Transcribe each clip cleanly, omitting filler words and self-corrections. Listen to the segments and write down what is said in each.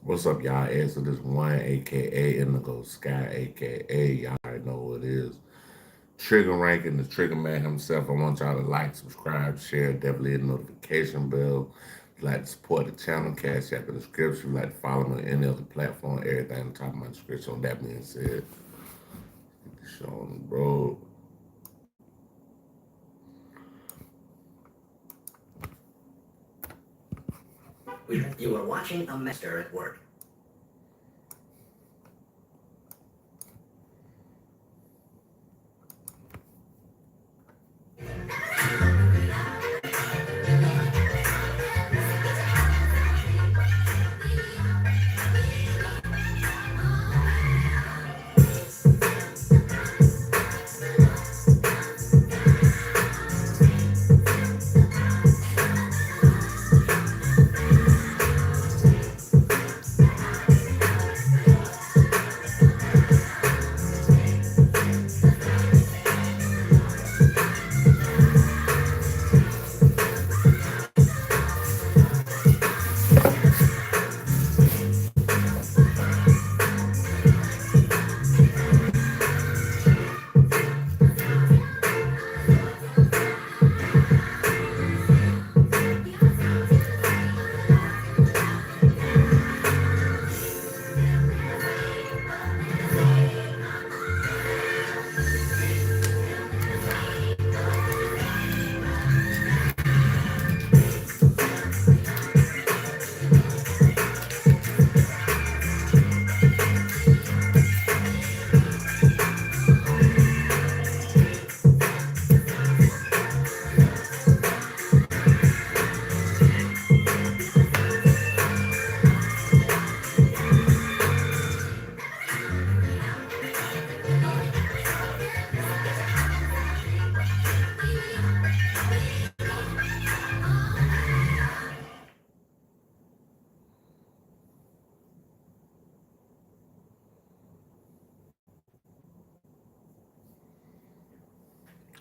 What's up, y'all? Exodus 1, aka Indigo Sky, aka y'all already know what it is. Trigger ranking, the Trigger Man himself. I want y'all to like, subscribe, share, definitely hit the notification bell. If you like to support the channel, cash app in the description. If you like to follow me on any other platform, everything on top of my description. With that being said, get the show on the road. You are watching a master at work.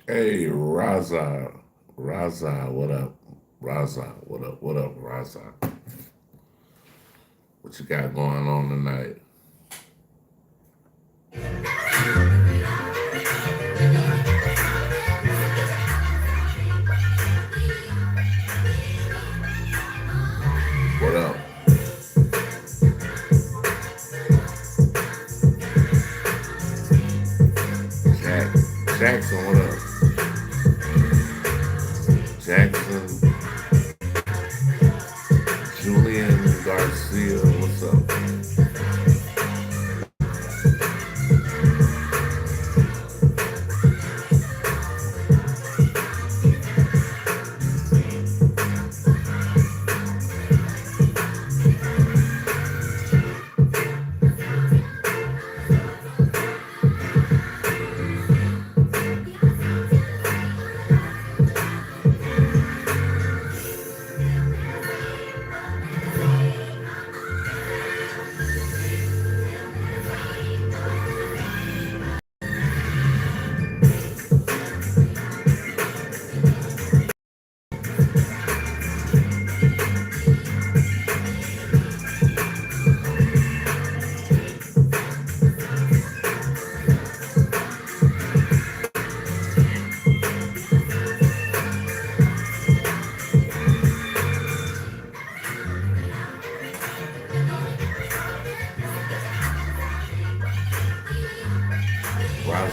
Hey, Raza, what up? Raza, what up, Raza? What you got going on tonight? What up? Jack, Jackson, what up? Jackson, Julian Garcia, what's up?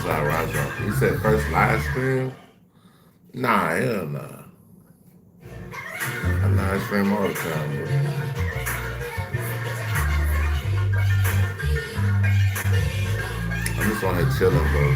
Raza. He said first live stream? Nah, hell nah. I live stream all the time, bro. I'm just on here chilling, bro.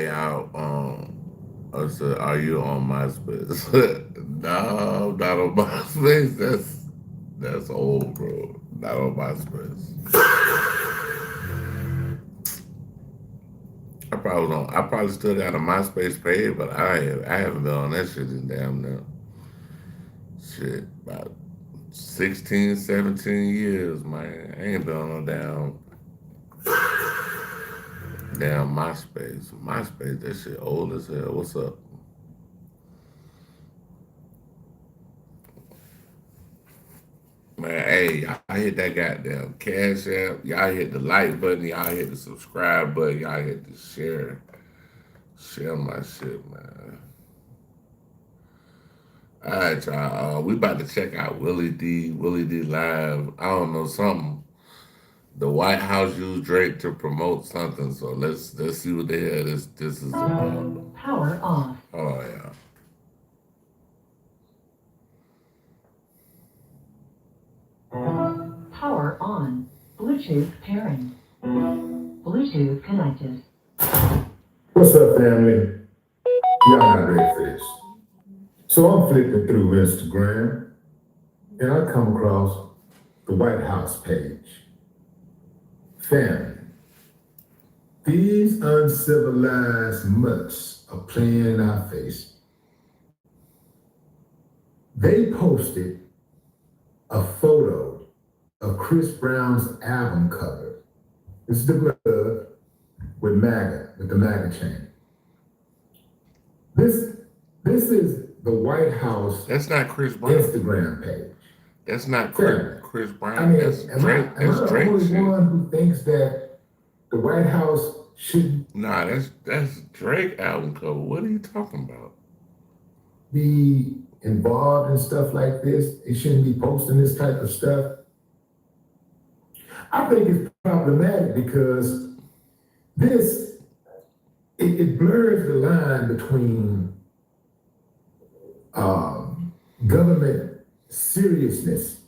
y'all, I said, are you on MySpace? No, I'm not on MySpace. That's old, bro. Not on MySpace. I probably still got a MySpace page, but I haven't been on that shit in damn now. Shit, about 16, 17 years, man. I ain't been on no damn MySpace. MySpace, that shit old as hell. What's up? Man, hey, y'all hit that goddamn cash app. Y'all hit the like button. Y'all hit the subscribe button. Y'all hit the share. Share my shit, man. All right, y'all. We about to check out Willie D. Willie D live. I don't know something. The White House used Drake to promote something. So let's see what the hell this is about. Power off. Oh yeah. Power on. Bluetooth pairing. Bluetooth connected. What's up, family? Y'all not ready for this. So I'm flipping through Instagram and I come across the White House page. Family, these uncivilized mutts are playing in our face. They posted a photo of Chris Brown's album cover. This is the glove with MAGA, with the MAGA chain. This is the White House That's not Chris Brown. Instagram page. That's not Fair. Chris Brown. I mean, That's am Drake. I That's the Drake only shit. one who thinks that the White House should Nah, that's Drake album cover. What are you talking about? be involved in stuff like this? They shouldn't be posting this type of stuff. I think it's problematic because this it blurs the line between government seriousness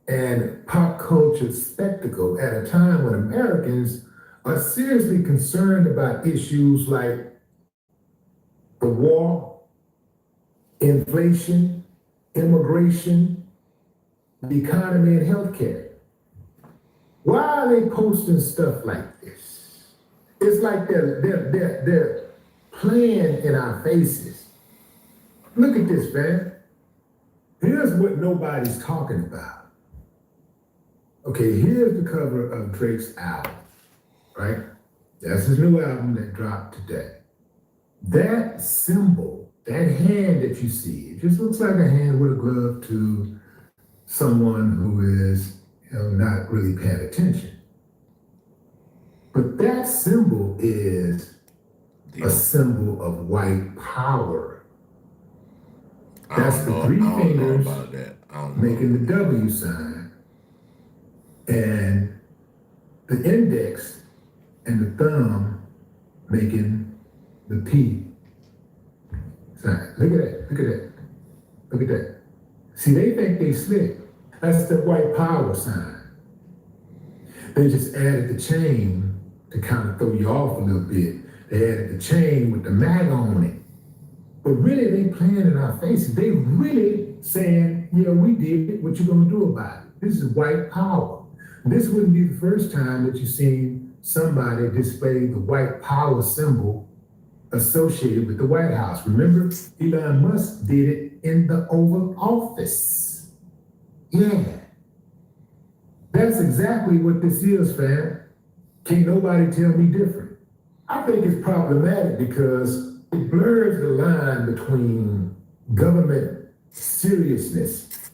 and pop culture spectacle at a time when Americans are seriously concerned about issues like the war, inflation, immigration, the economy, and healthcare. Why are they posting stuff like this? It's like they're playing in our faces. Look at this, man. Here's what nobody's talking about. Okay, here's the cover of Drake's album, right? That's his new album that dropped today. That symbol, that hand that you see, it just looks like a hand with a glove to someone who is, not really paying attention. But that symbol is a symbol of white power. That's the three fingers making the W sign, and the index and the thumb making the P sign. Look at that, look at that, look at that. See, they think they slick. That's the white power sign. They just added the chain to kind of throw you off a little bit. They added the chain with the mag on it. But really, they playing in our faces. They really saying, yeah, we did it. What you gonna do about it? This is white power. This wouldn't be the first time that you've seen somebody display the white power symbol associated with the White House. Remember, Elon Musk did it in the Oval Office. Yeah. That's exactly what this is, fam. Can't nobody tell me different. I think it's problematic because it blurs the line between government seriousness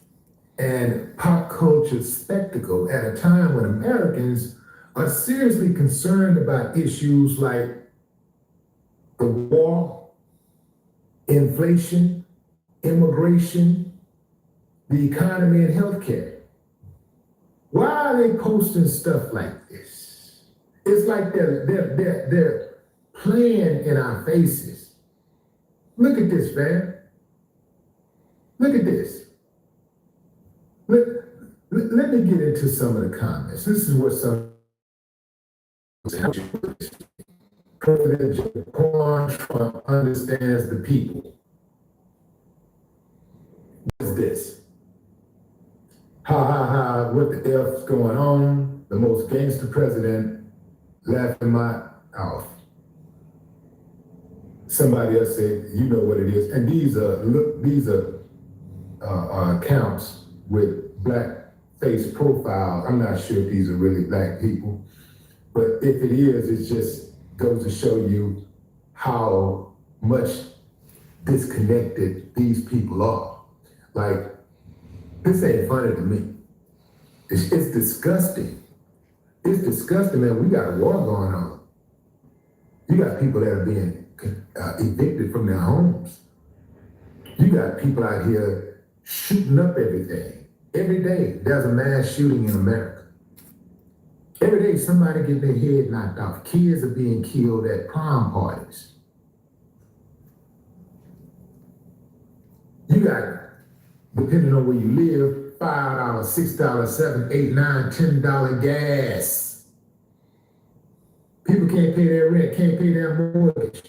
and pop culture spectacle at a time when Americans are seriously concerned about issues like the war, inflation, immigration, the economy, and healthcare. Why are they posting stuff like this? It's like they're playing in our faces. Look at this, man. Look at this. Let me get into some of the comments. This is what some President Joe one Trump understands the people. What's this? Ha, what the F's going on? The most gangster president laughing my off. Somebody else said, you know what it is. And these are accounts with black face profiles. I'm not sure if these are really black people, but if it is, it just goes to show you how much disconnected these people are. Like, this ain't funny to me. It's disgusting. It's disgusting, man. We got a war going on. You got people that are being evicted from their homes. You got people out here shooting up everything. Every day, there's a mass shooting in America. Every day, somebody get their head knocked off. Kids are being killed at prom parties. You got, depending on where you live, $5, $6, $7, $8, $9, $10 gas. People can't pay their rent, can't pay their mortgage.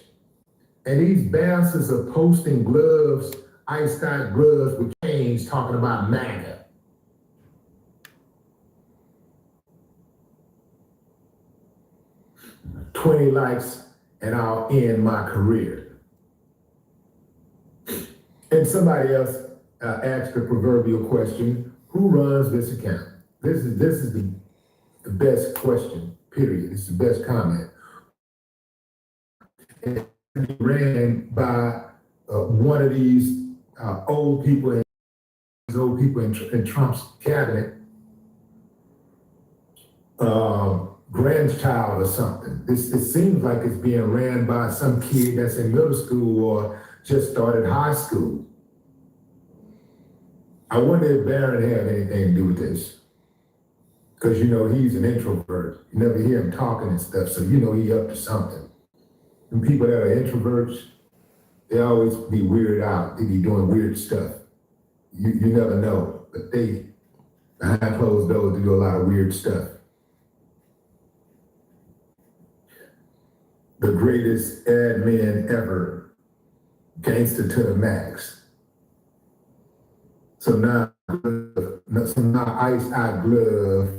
And these bastards are posting gloves, iced out gloves with chains talking about MAGA. "20 likes and I'll end my career." And somebody else asked the proverbial question, who runs this account? This is the best question, period. It's the best comment. And ran by one of these old people in Trump's cabinet, grandchild or something. It seems like it's being ran by some kid that's in middle school or just started high school. I wonder if Barron had anything to do with this. Because you know he's an introvert. You never hear him talking and stuff, so you know he up to something. And people that are introverts, they always be weirded out. They be doing weird stuff. You never know, but they, behind closed doors, do a lot of weird stuff. The greatest admin ever, gangster to the max. So now Ice Out Glove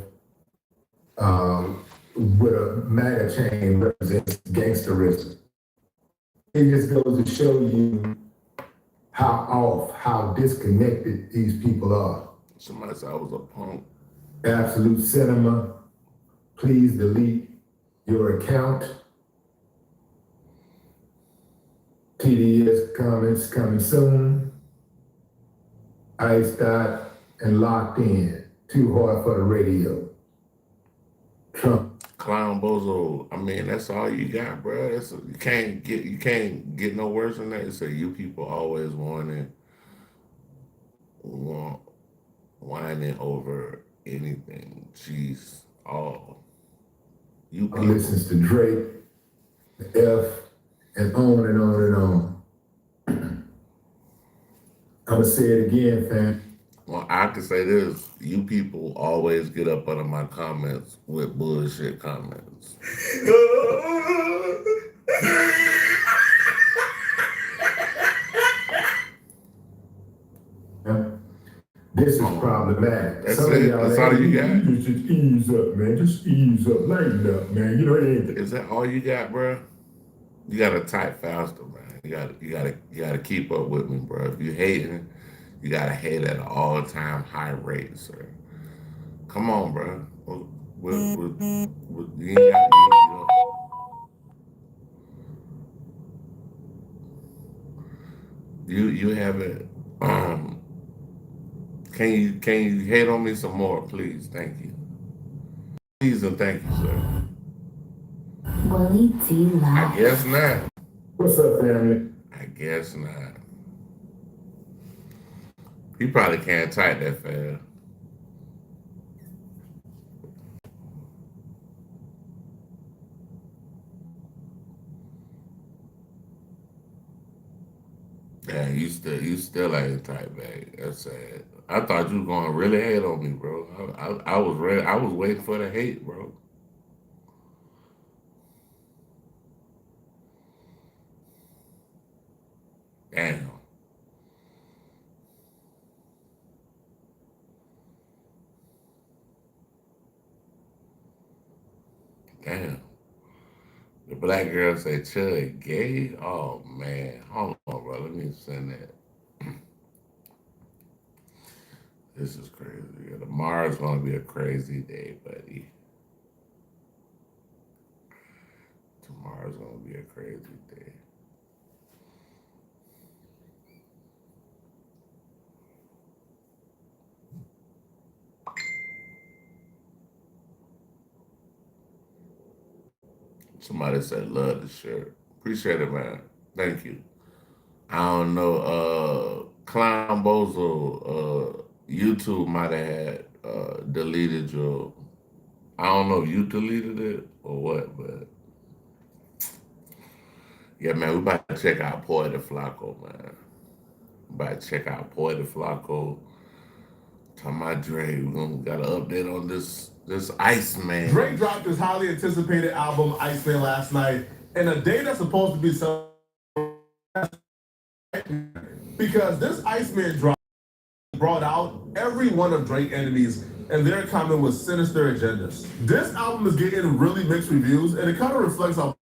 with a MAGA chain represents gangsterism. It just goes to show you how off, how disconnected these people are. Somebody said I was a punk. Absolute Cinema, please delete your account. TDS comments coming soon. Iced out and locked in. Too hard for the radio. Trump. Clown Bozo. I mean, that's all you got, bro. You can't get no worse than that. It's a you people always whining over anything. Jeez, all you people. Listens to Drake, the F, and on and on and on. I'm gonna say it again, fam. Well, I can say this: you people always get up under my comments with bullshit comments. This is problematic. That's it. That's all you got. Just ease up, man. Just ease up, lighten up, man. You know it ain't. Is that all you got, bro? You gotta type faster, man. You gotta keep up with me, bro. If you hating, you gotta hate at an all-time high rate, sir. Come on, bro. You ain't got, you haven't. Can you hate on me some more, please? Thank you. Please and thank you, sir. Willie D. Live. I guess not. What's up, family? I guess not. He probably can't type that fast. Yeah, you still ain't type back. That's sad. I thought you was gonna really hate on me, bro. I was ready. I was waiting for the hate, bro. Damn. Damn. The black girl say Chud gay? Oh man. Hold on, bro. Let me send that. This is crazy. Yeah, tomorrow's gonna be a crazy day, buddy. Tomorrow's gonna be a crazy day. Somebody said love the shirt. Appreciate it, man. Thank you. I don't know, Clown Bozo, YouTube might have had deleted your, I don't know if you deleted it or what, but yeah, man, we about to check out Poet Flacco, man. We about to check out Poet Flacco. Talking about Dre, we got an update on this Iceman. Drake dropped his highly anticipated album Iceman last night, and a day that's supposed to be because this Iceman drop brought out every one of Drake's enemies, and they're coming with sinister agendas. This album is getting really mixed reviews, and it kind of reflects how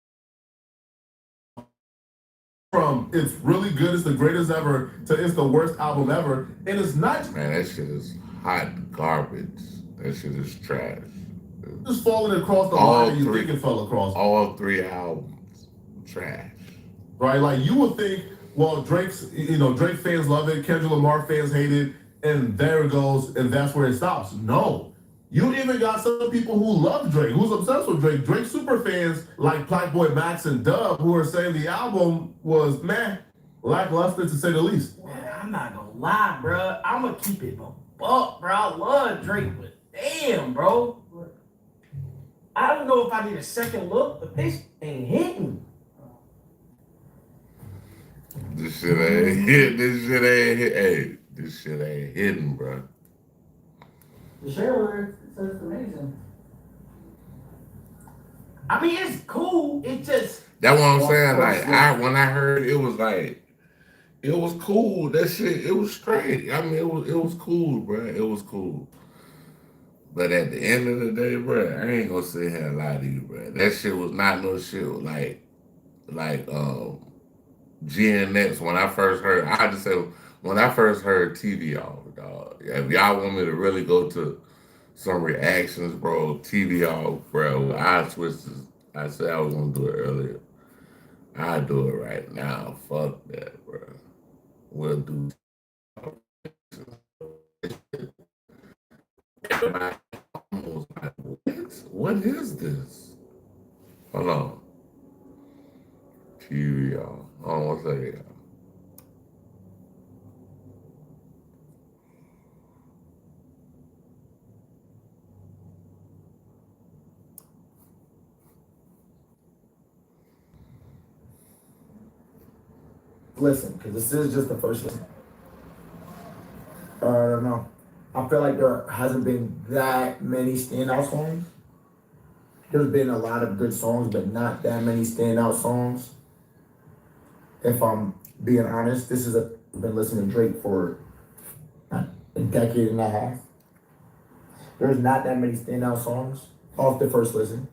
from it's really good, it's the greatest ever, to it's the worst album ever, and it's not. Man, that shit is hot garbage. That shit is trash. Just falling across the line that you think it fell across. All three albums, trash. Right? Like you would think, well, Drake fans love it, Kendrick Lamar fans hate it, and there it goes, and that's where it stops. No. You even got some people who love Drake, who's obsessed with Drake. Drake super fans like Playboy Max and Dub, who are saying the album was, man, lackluster to say the least. Man, I'm not gonna lie, bro. I'm gonna keep it a buck, bro. I love Drake, but damn, bro. I don't know if I need a second look, but this ain't hitting. This shit ain't hit. This shit ain't hit. Hey, this shit ain't hitting, bro. The share word says it's amazing. I mean, it's cool. It just. That's what I'm saying. Like, when I heard it was like, it was cool. That shit, it was straight. I mean, it was cool, bro. It was cool. But at the end of the day, bro, I ain't gonna sit here and lie to you, bro. That shit was not no shit like GNX. When I first heard, I had to say, when I first heard TV off, dog. If y'all want me to really go to some reactions, bro, TV off, bro, I switched. I said I was gonna do it earlier. I do it right now. Fuck that, bro. We'll do. Everybody almost like, what is this? Hold on. TV, y'all. Hold on one second, y'all. Listen, because this is just the first listen. I don't know. I feel like there hasn't been that many standout songs. There's been a lot of good songs, but not that many standout songs. If I'm being honest, I've been listening to Drake for a decade and a half. There's not that many standout songs off the first listen.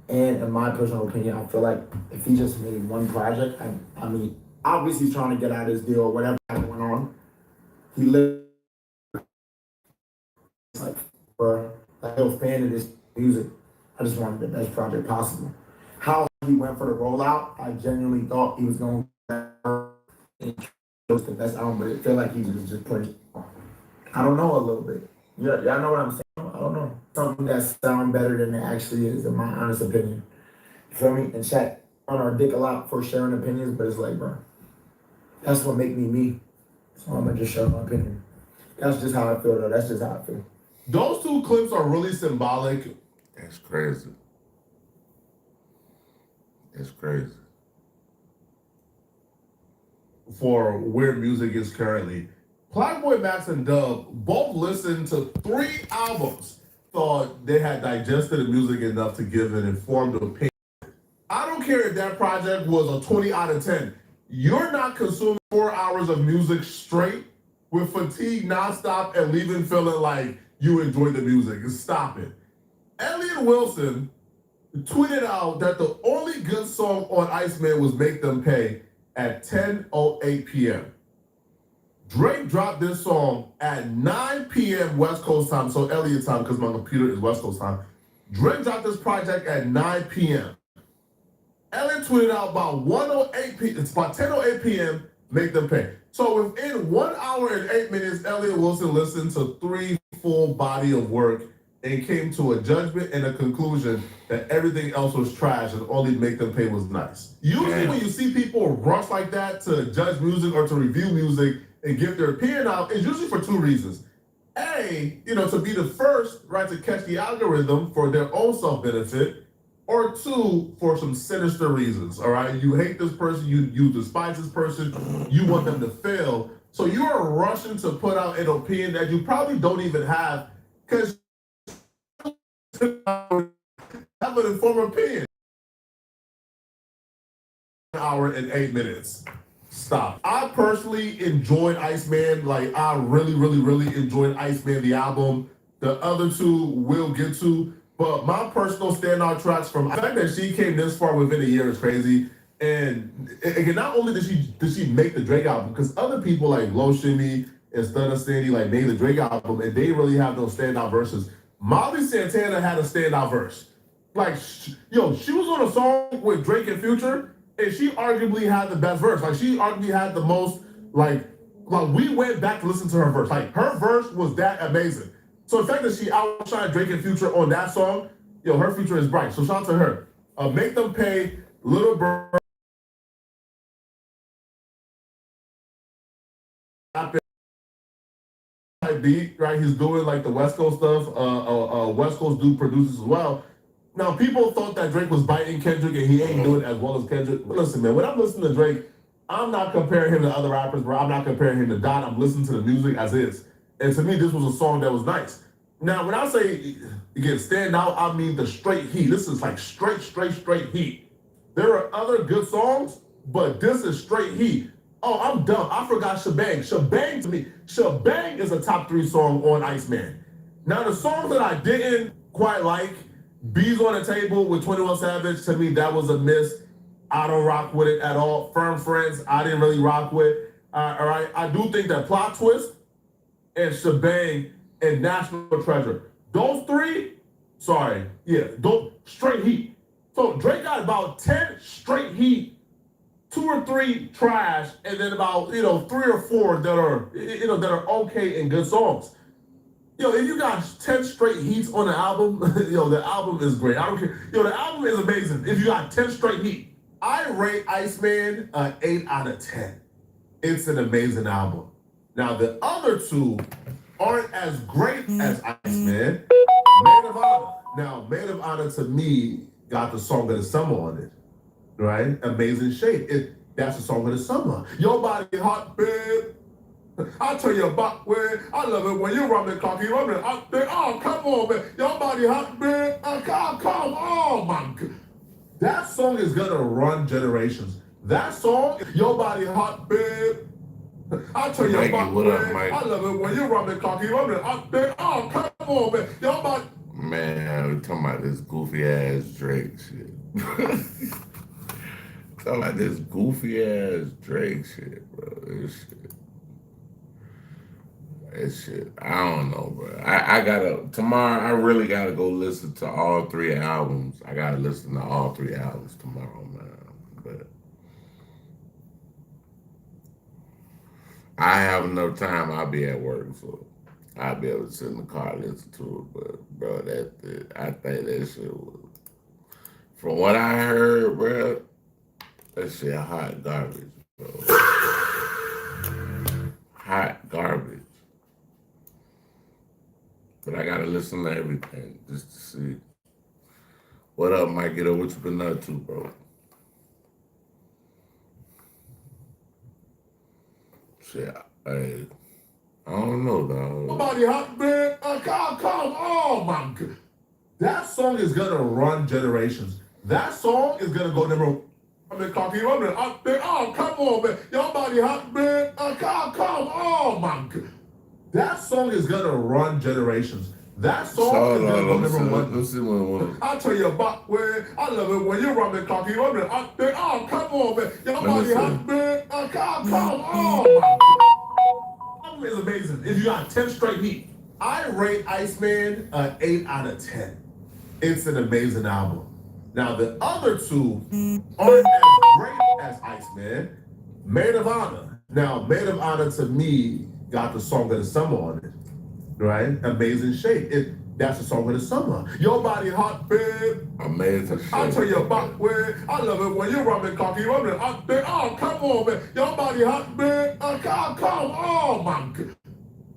And in my personal opinion, I feel like if he just made one project, I mean, obviously he's trying to get out his deal or whatever went on. He lived like, bro, like I was a fan of this music. I just wanted the best project possible. How he went for the rollout, I genuinely thought he was going to was the best album, but it felt like he was just putting. I don't know a little bit. Yeah, y'all know what I'm saying. I don't know. Something that sounds better than it actually is, in my honest opinion. You feel me? And chat on our dick a lot for sharing opinions, but it's like, bro, that's what make me me. So I'm gonna just share my opinion. That's just how I feel, though. That's just how I feel. Those two clips are really symbolic. That's crazy. That's crazy. For where music is currently. Playboy Max and Dub both listened to 3 albums, thought they had digested the music enough to give an informed opinion. I don't care if that project was a 20 out of 10. you're not consuming 4 hours of music straight with fatigue nonstop and leaving feeling like you enjoyed the music. Stop it. Elliot Wilson tweeted out that the only good song on Iceman was Make Them Pay at 10:08 p.m. Drake dropped this song at 9 p.m. West Coast time, so Elliot time because my computer is West Coast time. Drake dropped this project at 9 p.m. Elliot tweeted out about 1:08 p.m. It's about 10:08 p.m. Make Them Pay. So within 1 hour and 8 minutes, Elliot Wilson listened to 3 full body of work and came to a judgment and a conclusion that everything else was trash and only Make Them Pay was nice. Usually when you see people rush like that to judge music or to review music and give their opinion out, it's usually for 2 reasons. A, to be the first, right, to catch the algorithm for their own self-benefit, or 2, for some sinister reasons, all right? You hate this person, you despise this person, you want them to fail. So you are rushing to put out an opinion that you probably don't even have because you have an informed opinion. 1 hour and 8 minutes. Stop. I personally enjoyed Iceman. Like, I really, really, really enjoyed Iceman, the album. The other 2 we'll get to. But my personal standout tracks from the fact that she came this far within a year is crazy. And again, not only did she make the Drake album, because other people like Low Shimmy and Stunna Sandy like made the Drake album, and they really have those standout verses. Molly Santana had a standout verse. Like, she was on a song with Drake and Future, and she arguably had the best verse. Like, she arguably had the most, like we went back to listen to her verse. Like, her verse was that amazing. So the fact that she outshined Drake and Future on that song, her future is bright. So shout out to her. Make Them Pay, Little Bird. Beat, right? He's doing like the West Coast stuff. West Coast dude produces as well. Now, people thought that Drake was biting Kendrick and he ain't doing as well as Kendrick. But listen, man, when I'm listening to Drake, I'm not comparing him to other rappers, bro. I'm not comparing him to Don. I'm listening to the music as is. And to me, this was a song that was nice. Now, when I say, again, stand out, I mean the straight heat. This is like straight heat. There are other good songs, but this is straight heat. Oh, I'm dumb. I forgot Shebang. Shebang, to me, Shebang is a top 3 song on Iceman. Now, the songs that I didn't quite like, Bees on the Table with 21 Savage, to me, that was a miss. I don't rock with it at all. Firm Friends, I didn't really rock with. All right, I do think that Plot Twist and Shebang and National Treasure, those 3, straight heat. So Drake got about 10 straight heat, 2 or 3 trash, and then about 3 or 4 that are okay and good songs. If you got 10 straight heats on the album, the album is great. I don't care. The album is amazing. If you got 10 straight heat, I rate Iceman an 8 out of 10. It's an amazing album. Now the other 2 aren't as great as Iceman. Maid of Honor. Now, Maid of Honor to me got the song of the summer on it. Right? Amazing Shape. That's the song of the summer. Your body hot, babe. I'll tell you about where I love it when you run the cocky, run it out there. Oh, come on, man. Your body hot, babe. Come on, my God. That song is gonna run generations. That song, Your Body Hot, babe. I'll tell you about where I love it when you run the cocky, run it out there. Oh, come on, man. Your body. Man, we're talking about this goofy ass Drake shit. Talking about this goofy ass Drake shit, bro. This shit, I don't know, bro. I gotta, tomorrow, I really gotta go listen to all 3 albums. I gotta listen to all 3 albums tomorrow, man. But I have enough time, I'll be at work, so I'll be able to sit in the car and listen to it. But, bro, I think that shit was, from what I heard, bro, that shit hot garbage, bro. Hot garbage. But I gotta listen to everything just to see. What up, Mike? What you been up to, bro? Shit, I don't know, dog. Somebody hot, man. Come on, my God. That song is gonna run generations. That song is gonna go number. I mean, cocky, oh, come on, man. Your body hot, man. Come on, my God. That song is gonna run generations. That song is gonna go number one. Let's see one. I'll tell you about where I love it when you're rubbing cocky. Oh, come on, man. Your body hot, man. Come on, my God. Album is amazing. If you got 10 straight heat, I rate Iceman an 8 out of 10. It's an amazing album. Now, the other two aren't as great as Iceman. Maid of Honor. Now, Maid of Honor to me got the song of the summer on it, right? Amazing Shape. That's the song of the summer. Your body hot, babe. Amazing Shape. I'll tell you about where I love it when you're rubbing cocky. Oh, come on, man. Your body hot, babe. Come on, my God.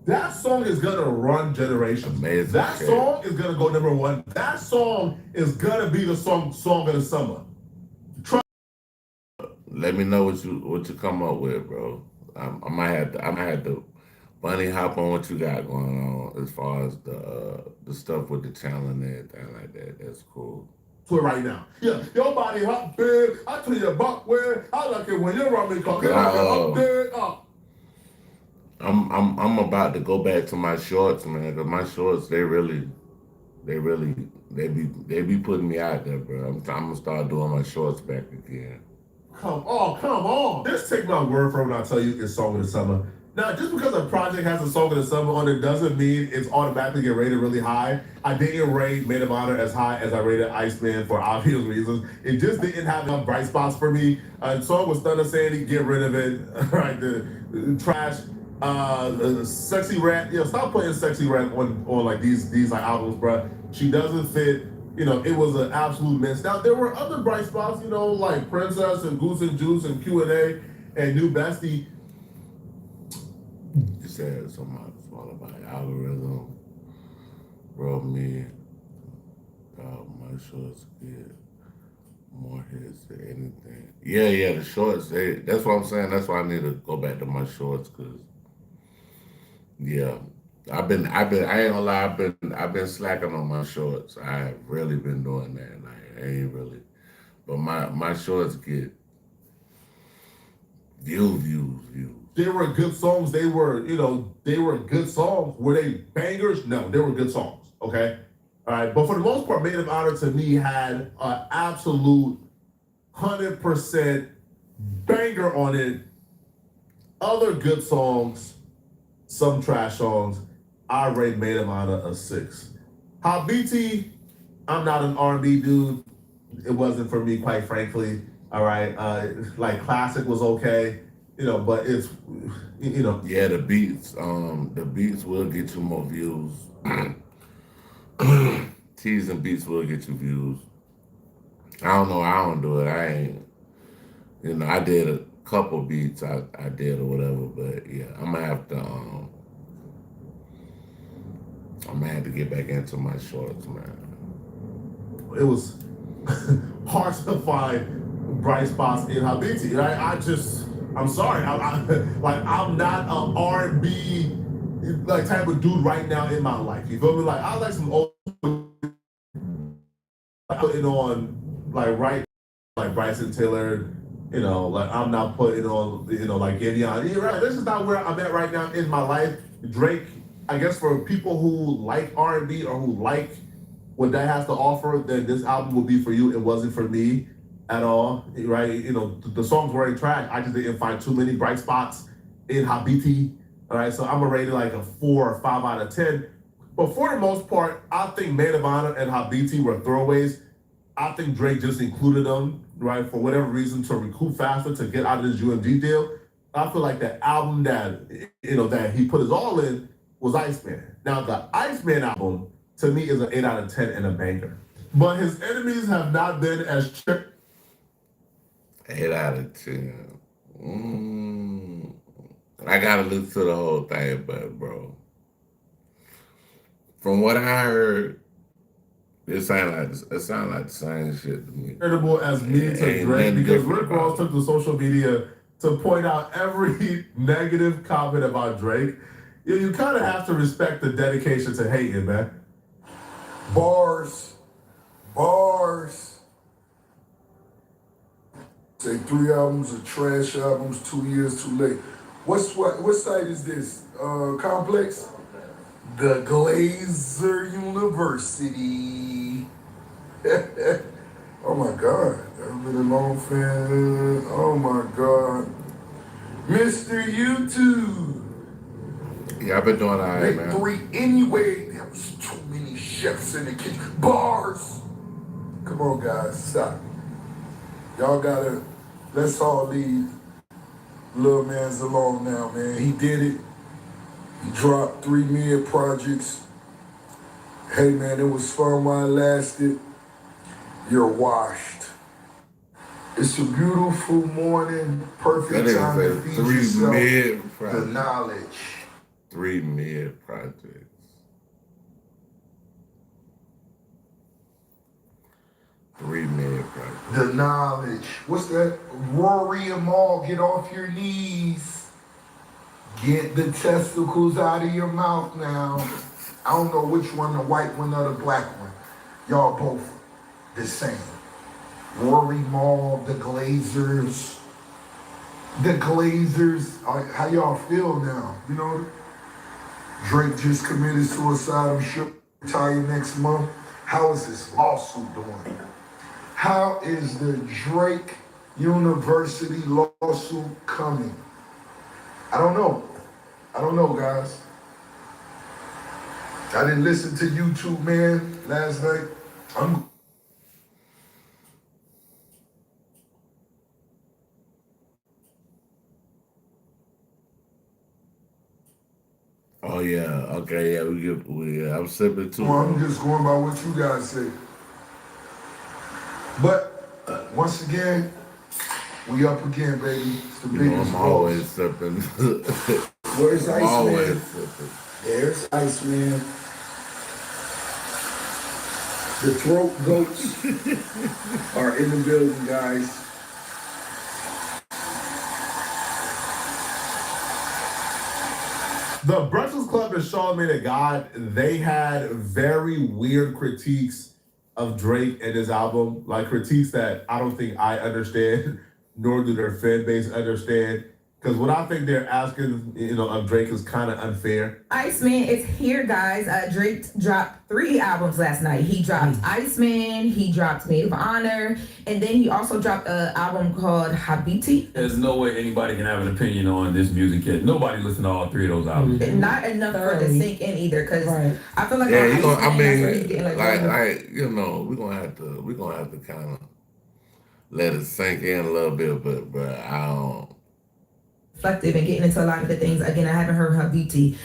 That song is gonna run generations. Amazing that Shape. song is gonna go number one. That song is gonna be the song of the summer. Let me know what you come up with, bro. I might have to bunny hop on what you got going on as far as the stuff with the channel and everything like that. That's cool. To it right now. Yeah, your body hot, babe. I tell you about where I like it when you're rubbing cocky. I'm about to go back to my shorts, man. Cause my shorts, they be putting me out there, bro. I'm gonna start doing my shorts back again. Come on. Just take my word for it when I tell you it's song of the summer. Now, just because a project has a song of the summer on it doesn't mean it's automatically get rated really high. I didn't rate Maid of Honor as high as I rated Iceman for obvious reasons. It just didn't have enough bright spots for me. The song was Thunder Sandy, get rid of it. Right, the trash. Sexy Red, stop putting Sexy Red on like these like albums, bro. She doesn't fit. It was an absolute miss. Now there were other bright spots, like Princess and Goose and Juice and Q&A and New Bestie. You said something all about algorithm, bro. Me, my shorts get more hits than anything. Yeah, the shorts. That's what I'm saying. That's why I need to go back to my shorts, cause yeah, I ain't gonna lie. I've been slacking on my shorts. I've really been doing that. Like I ain't really, but my shorts get views. They were good songs. They were good songs. Were they bangers? No, they were good songs. Okay, all right. But for the most part, Maid of Honor to me had an absolute 100% banger on it. Other good songs, some trash songs. I rate Maid of Honor a 6. Habiti, I'm not an R&B dude. It wasn't for me, quite frankly. All right, like Classic was okay, but it's, Yeah, the beats will get you more views. Teas and beats will get you views. I don't know. I don't do it. I ain't. I did a couple beats. I did or whatever. But yeah, I'm gonna have to get back into my shorts, man. It was hard to find bright spots in Habiti. Right? I'm sorry. I'm not an R&B like type of dude right now in my life. You feel me? Like I like some old putting on like Bryson Tiller. Like I'm not putting on like Gideon. Yeah, right. This is not where I'm at right now in my life. Drake. I guess for people who like R&B or who like what that has to offer, then this album will be for you. It wasn't for me at all, right? The songs were a track. I just didn't find too many bright spots in Habiti, all right? So I'm gonna rate it like a 4 or 5 out of 10. But for the most part, I think Maid of Honor and Habiti were throwaways. I think Drake just included them, right, for whatever reason to recoup faster, to get out of this UMG deal. I feel like the album that, that he put his all in was Iceman. Now, the Iceman album, to me, is an 8 out of 10 and a banger. But his enemies have not been as tricky. 8 out of 10. I gotta listen to the whole thing, but bro, from what I heard, it sounded like the same shit to me. Incredible as me to Drake, because Rick Ross took to social media to point out every negative comment about Drake. You kind of have to respect the dedication to hating, man. Bars. Say 3 albums are trash albums, 2 years too late. What site is this? Complex? The Glazer University. Oh my God. I've been a long fan. Oh my God. Mr. YouTube. Yeah, I've been doing all right, Make man. 3 anyway. There was too many chefs in the kitchen. Bars. Come on, guys. Stop. Y'all gotta, let's all leave Lil Man's alone now, man. He did it. He dropped 3 mid projects. Hey, man, it was fun while it lasted. You're washed. It's a beautiful morning, perfect That time to nigga feed said 3 yourself mid the projects. knowledge. 3 mid projects. 3 mid projects. The knowledge. What's that? Rory and Maul, get off your knees. Get the testicles out of your mouth now. I don't know which one, the white one or the black one. Y'all both the same. Rory Maul, the Glazers. The Glazers. How y'all feel now? You know, Drake just committed suicide. I'm sure he'll retire next month. How is this lawsuit doing? How is the Drake University lawsuit coming? I don't know. I don't know, guys. I didn't listen to YouTube, man, last night. Oh yeah, okay, yeah, I'm sipping too. I'm just going by what you guys say. But once again, we up again, baby. It's the biggest I'm always sipping. Where's I'm always Iceman? sipping. There's Iceman. The throat goats are in the building, guys. The Breakfast Club and Charlamagne the God, they had very weird critiques of Drake and his album, like critiques that I don't think I understand, nor do their fan base understand. Because what I think they're asking, of Drake is kind of unfair. Iceman is here, guys. Drake dropped 3 albums last night. He dropped Iceman, he dropped Maid of Honor, and then he also dropped an album called Habiti. There's no way anybody can have an opinion on this music yet. Nobody listened to all 3 of those albums. Not enough for it to sink in either, because I feel like Yeah, on you know, Iceman, I that's where he's mean, getting like, we're gonna have to kind of let it sink in a little bit, but I don't. reflective and getting into a lot of the things. Again, I haven't heard Habiti,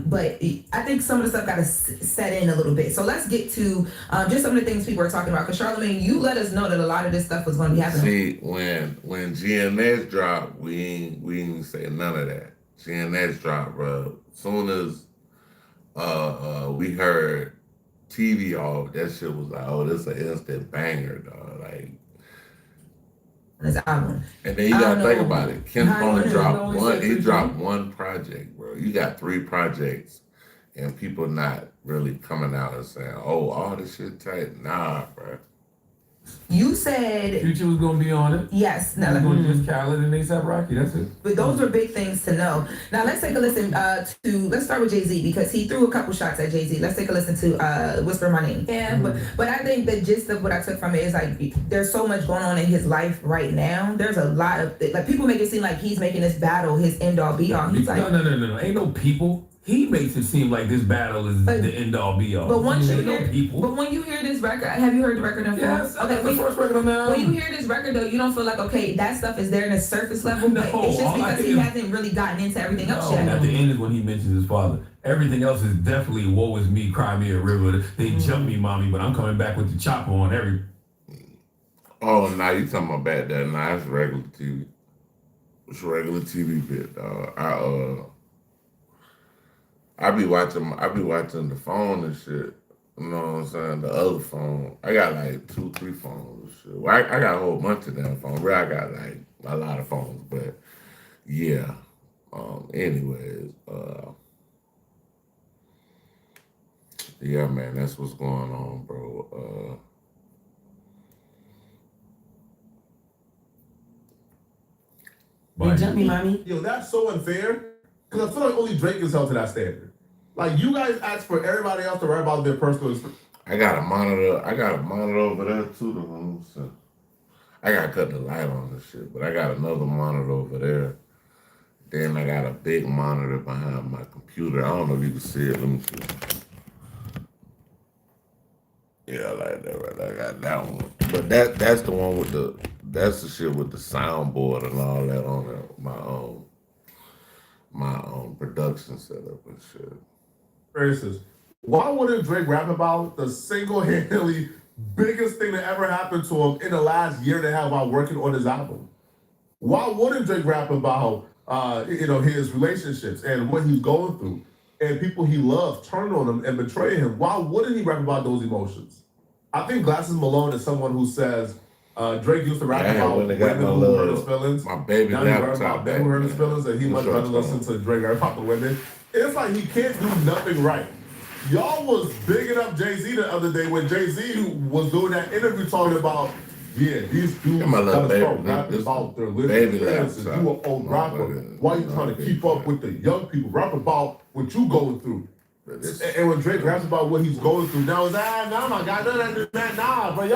but I think some of the stuff got to set in a little bit. So let's get to just some of the things people are talking about. Because Charlamagne, you let us know that a lot of this stuff was going to be happening. See, when GNX dropped, we ain't say none of that. GNX dropped, bro. As soon as we heard TV off, that shit was like, oh, this is an instant banger, dog. Like. This album. And then you gotta think about it. Ken only dropped only one. said He 3 dropped one project, bro. You got 3 projects, and people not really coming out and saying, "Oh, all this shit tight." Nah, bro. You said Future was gonna be on it. yes. Now Now, they're gonna just Khaled and A$AP Rocky. That's it. but those are big things to know. Now let's take a listen let's start with Jay-Z, because he threw a couple shots at Jay-Z. Let's take a listen to Whisper My Name. Yeah, but I think the gist of what I took from it is like there's so much going on in his life right now. There's a lot of like people make it seem like he's making this battle his end all be all. He's like No. Ain't no people. He makes it seem like this battle is the end all be all. But once you Ain't hear, no people. but when you hear this record, have you heard the record in full? Yes, Okay, the first record on the album. when you hear this record though, you don't feel like okay, that stuff is there in a surface level, but No, it's just all I because think he is- hasn't really gotten into everything else No, yet. at the end is when he mentions his father. Everything else is definitely woe is me, cry me a river. They jump me, mommy, but I'm coming back with the chopper on every. Oh, now you talking about back there? Nah, it's regular TV. It's regular TV bit, dog. I be watching the phone and shit. You know what I'm saying? The other phone. I got like 2, 3 phones and shit. Well, I got a whole bunch of damn phones. Really, I got like a lot of phones, but yeah. Anyways, yeah, man, that's what's going on, bro. You jump me, mommy. Yo, that's so unfair. Because I feel like only Drake is held to that standard. Like, you guys ask for everybody else to write about their personal experience. I got a monitor over there too, the room. So I gotta cut the light on this shit, but I got another monitor over there. Then I got a big monitor behind my computer. I don't know if you can see it. Let me see. Yeah, like that right there. I got that one. But that's the one with that's the shit with the soundboard and all that on it. My production setup and shit. For instance, why wouldn't Drake rap about the single-handedly biggest thing that ever happened to him in the last year and a half while working on his album? Why wouldn't Drake rap about his relationships and what he's going through and people he loves turn on him and betray him? Why wouldn't he rap about those emotions? I think Glasses Malone is someone who says Drake used to rap about women who hurt his feelings. My baby now he rap about men who hurt his feelings, and he much rather listen to Drake rap about the women. It's like he can't do nothing right. Y'all was bigging up Jay-Z the other day when Jay-Z was doing that interview talking about, these dudes gotta start rapping about their living experiences. You an old rapper. Why you trying to keep up with the young people? Rap about what you going through. And when Drake raps about what he's going through, now it's nah, my God, nah, but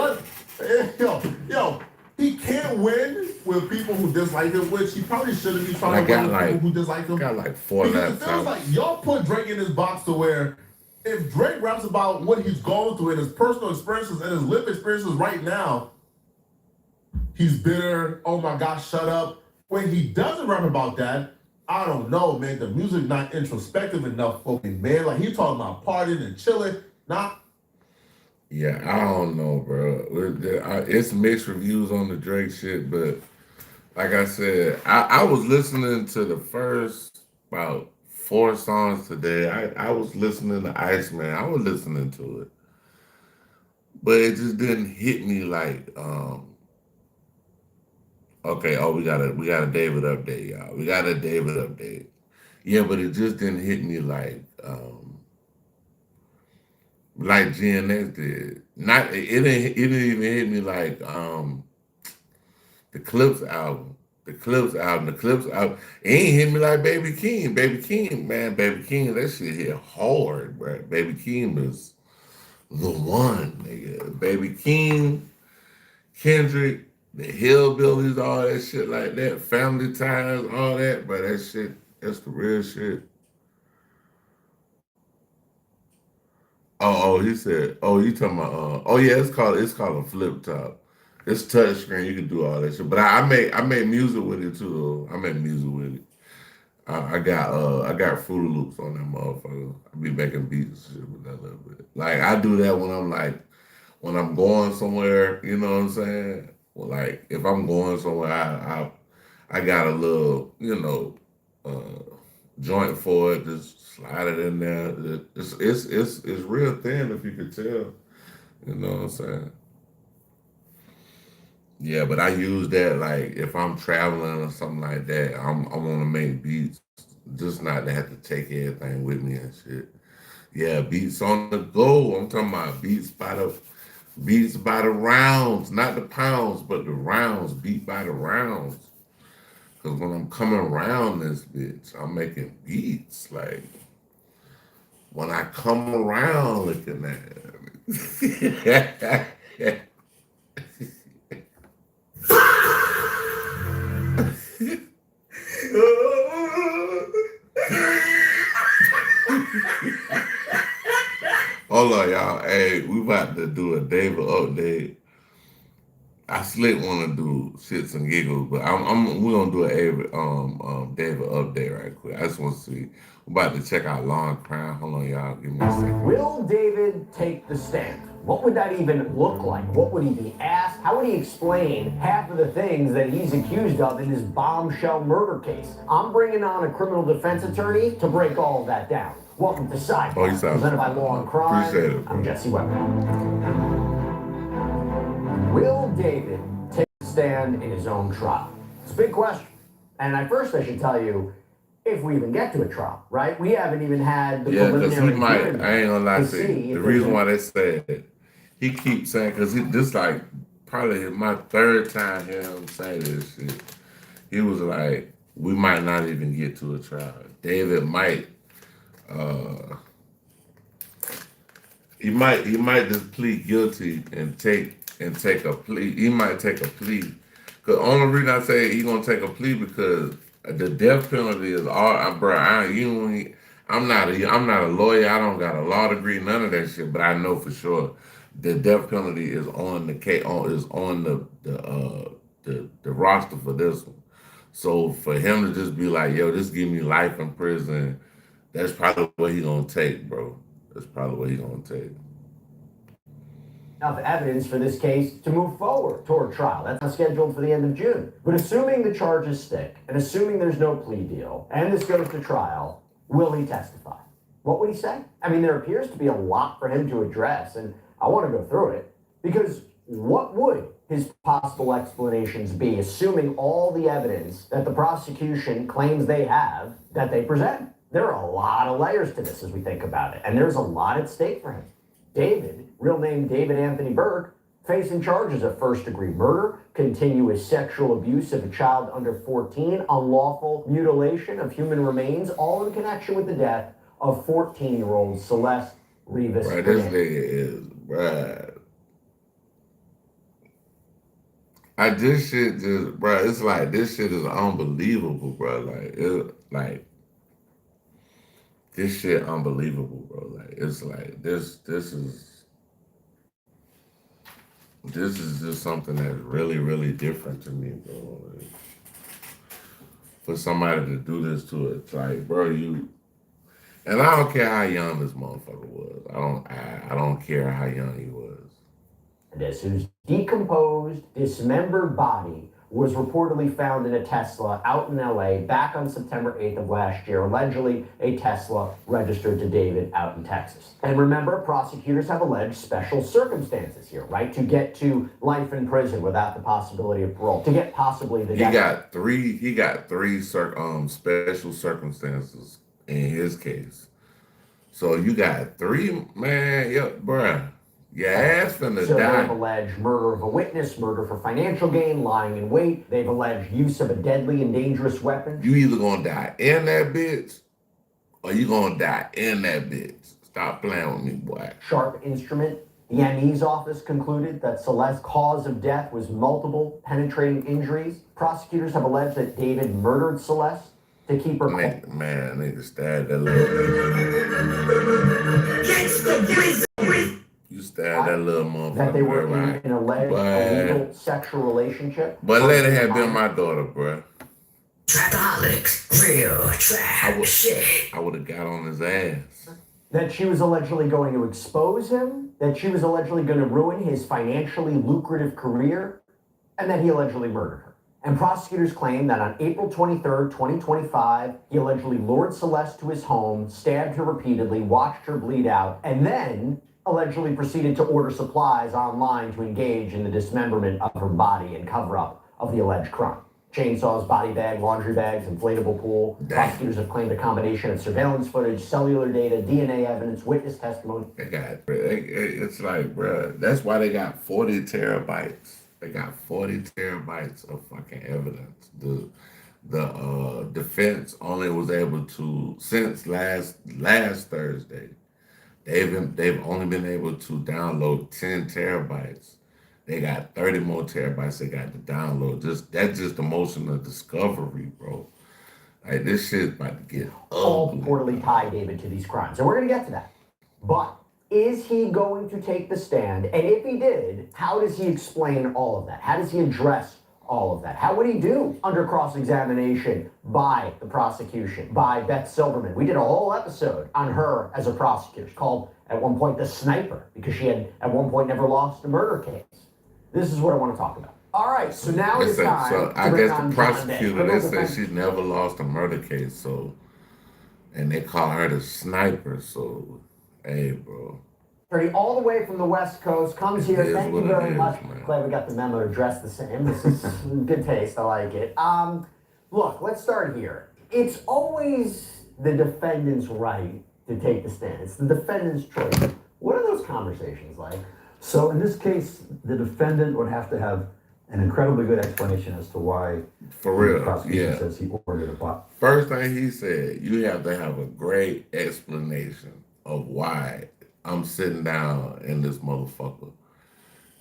yo, he can't win with people who dislike him, which he probably shouldn't be trying to win with people who dislike him. Got like 4 laps. It feels like y'all put Drake in this box to where if Drake raps about what he's going through and his personal experiences and his lived experiences right now, he's bitter. Oh my gosh, shut up. When he doesn't rap about that, I don't know, man. The music not introspective enough for me, man. Like, he talking about partying and chilling. Yeah, I don't know, bro. It's mixed reviews on the Drake shit, but like I said, I was listening to the first about 4 songs today. I was listening to Iceman. I was listening to it, but it just didn't hit me like, okay, we got a David update, y'all. We got a David update. Yeah, but it just didn't hit me like GNX did. It didn't even hit me like the Clips album. The Clips album. It ain't hit me like Baby King. Baby King, that shit hit hard, bro. Baby King is the one, nigga. Baby King, Kendrick, the Hillbillies, all that shit like that, Family Ties, all that, but that shit, that's the real shit. Oh, he said, you talking about, it's called a flip top. It's touchscreen, you can do all that shit. But I made music with it too, though. I made music with it. I got Fruity Loops on that motherfucker. I be making beats and shit with that a little bit. Like, I do that when I'm going somewhere, you know what I'm saying? Well, like, if I'm going somewhere, I got a little, joint for it, just slide it in there. It's real thin, if you could tell. You know what I'm saying? Yeah, but I use that, like, if I'm traveling or something like that, I want to make beats, just not to have to take everything with me and shit. Yeah, beats on the go. I'm talking about beats by the rounds, not the pounds, but the rounds, beat by the rounds. Because when I'm coming around this bitch, I'm making beats. Like, when I come around looking at it. Hold on, y'all. Hey, we about to do a David update. I slick want to do shits and giggles, but we're gonna do a David update right quick. I just want to see. We're about to check out Law and Crime. Hold on, y'all. Give me a second. Will David take the stand? What would that even look like? What would he be asked? How would he explain half of the things that he's accused of in this bombshell murder case? I'm bringing on a criminal defense attorney to break all of that down. Welcome to Sidebar, presented by Law and Crime. Appreciate it, I'm Jesse Weber. Will David take a stand in his own trial? It's a big question. And at first I should tell you, if we even get to a trial, right? We haven't even had the preliminary hearing. I ain't gonna lie to you. The reason why they said he keeps saying, because this like probably my 3rd time hearing him say this shit. he was like, we might not even get to a trial. David might, he might just plead guilty and take a plea. He might take a plea. Cause only reason I say he gonna take a plea because the death penalty is all, bro. I'm not a lawyer. I don't got a law degree, none of that shit. But I know for sure the death penalty is on the the roster for this one. So for him to just be like, yo, just give me life in prison, that's probably what he gonna take, bro. That's probably what he gonna take. Enough evidence for this case to move forward toward trial. That's not scheduled for the end of June. But assuming the charges stick, and assuming there's no plea deal, and this goes to trial, will he testify? What would he say? I mean, there appears to be a lot for him to address, and I want to go through it, because what would his possible explanations be, assuming all the evidence that the prosecution claims they have, that they present? There are a lot of layers to this as we think about it, and there's a lot at stake for him. David, real name David Anthony Berg, facing charges of first-degree murder, continuous sexual abuse of a child under 14, unlawful mutilation of human remains, all in connection with the death of 14-year-old Celeste Rivas. Right, this nigga is, bruh. This shit just, bruh, it's like, this shit is unbelievable, bruh. This shit unbelievable, bro. Like, it's like, this is just something that's really, really different to me, bro. Like, for somebody to do this to it, it's like, bro, and I don't care how young this motherfucker was. I don't care how young he was. This, whose decomposed, dismembered body was reportedly found in a Tesla out in LA back on September 8th of last year, allegedly a Tesla registered to David out in Texas. And remember, prosecutors have alleged special circumstances here, right? To get to life in prison without the possibility of parole, to get possibly the death. He got three special circumstances in his case. So you got three, man, bruh. Your ass finna So die. they've alleged murder of a witness, murder for financial gain, lying in wait. They've alleged use of a deadly and dangerous weapon. You either gonna die in that bitch, or you gonna die in that bitch. Stop playing with me, boy. Sharp instrument. The ME's office concluded that Celeste's cause of death was multiple penetrating injuries. Prosecutors have alleged that David murdered Celeste to keep her nigga stabbed that little. You stabbed that little motherfucker. That they were in an alleged illegal sexual relationship. But let it have been my daughter, bruh. Trapaholics, real trap shit. I would have got on his ass. That she was allegedly going to expose him, that she was allegedly going to ruin his financially lucrative career, and that he allegedly murdered her. And prosecutors claim that on April 23rd, 2025, he allegedly lured Celeste to his home, stabbed her repeatedly, watched her bleed out, and then allegedly proceeded to order supplies online to engage in the dismemberment of her body and cover up of the alleged crime. Chainsaws, body bag, laundry bags, inflatable pool. Prosecutors have claimed a combination of surveillance footage, cellular data, DNA evidence, witness testimony. It's like, bruh, that's why they got 40 terabytes. They got 40 terabytes of fucking evidence. The defense only was able to, since last Thursday, they've only been able to download 10 terabytes. They got 30 more terabytes they got to download. That's just emotional discovery, bro. Like, this shit's about to get all reportedly tie David to these crimes. And we're going to get to that. But is he going to take the stand? And if he did, how does he explain all of that? How does he address all of that? How would he do under cross-examination by the prosecution, by Beth Silverman? We did a whole episode on her as a prosecutor, called at one point the sniper, because she had at one point never lost a murder case. This is what I want to talk about. All right, so now it's time. So I guess the prosecutor, they say she never lost a murder case, so, and they call her the sniper, so, hey, bro. All the way from the West Coast comes here. Thank you very much. Glad we got the memo to dress the same. This is good taste. I like it. Look, let's start here. It's always the defendant's right to take the stand. It's the defendant's choice. What are those conversations like? So in this case, the defendant would have to have an incredibly good explanation as to why For the real, prosecution yeah. says he ordered a bot. First thing he said, you have to have a great explanation of why I'm sitting down in this motherfucker.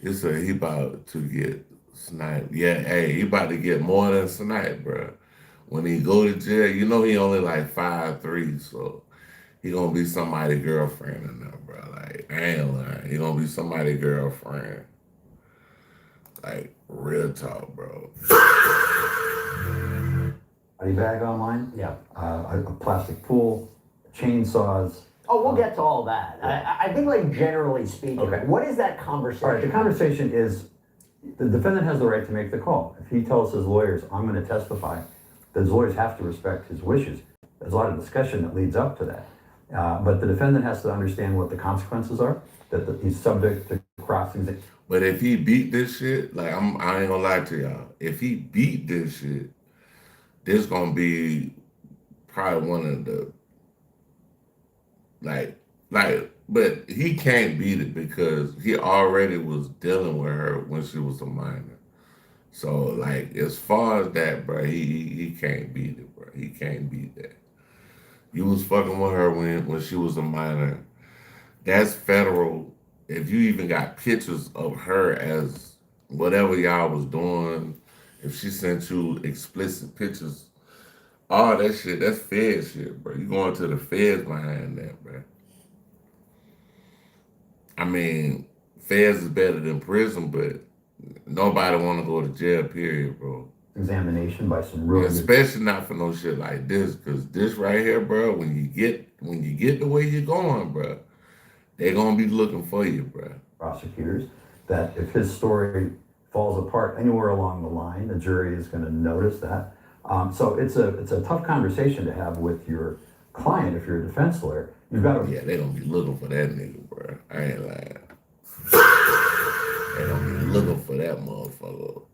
He said he about to get sniped. Yeah, hey, he about to get more than sniped, bro. When he go to jail, you know he only like 5'3", so he gonna be somebody's girlfriend in there, bro. Like, I ain't lying. He gonna be somebody's girlfriend. Like, real talk, bro. Body bag online? Yeah. A plastic pool, chainsaws. Oh, we'll get to all that. I think, like, generally speaking, Okay. what is that conversation? All right, the conversation is the defendant has the right to make the call. If he tells his lawyers, I'm going to testify, then his lawyers have to respect his wishes. There's a lot of discussion that leads up to that. But the defendant has to understand what the consequences are, that he's subject to cross-examination. But if he beat this shit, like, I ain't gonna lie to y'all. If he beat this shit, this gonna be probably one of the, but he can't beat it because he already was dealing with her when she was a minor. So, like, as far as that, bro, he can't beat it, bro. He can't beat that. You was fucking with her when she was a minor. That's federal. If you even got pictures of her as whatever y'all was doing, if she sent you explicit pictures, all that shit, that's Fed shit, bro. You going to the feds behind that, bro. I mean, feds is better than prison, but nobody want to go to jail, period, bro. Examination by some real Especially not for no shit like this, because this right here, bro, when you get the way you're going, bro, they gonna be looking for you, bro. prosecutors, that if his story falls apart anywhere along the line, the jury is going to notice that. So it's a tough conversation to have with your client if you're a defense lawyer. You've got to. Yeah, they gonna be looking for that nigga, bro. I ain't lying. They gonna be looking for that motherfucker.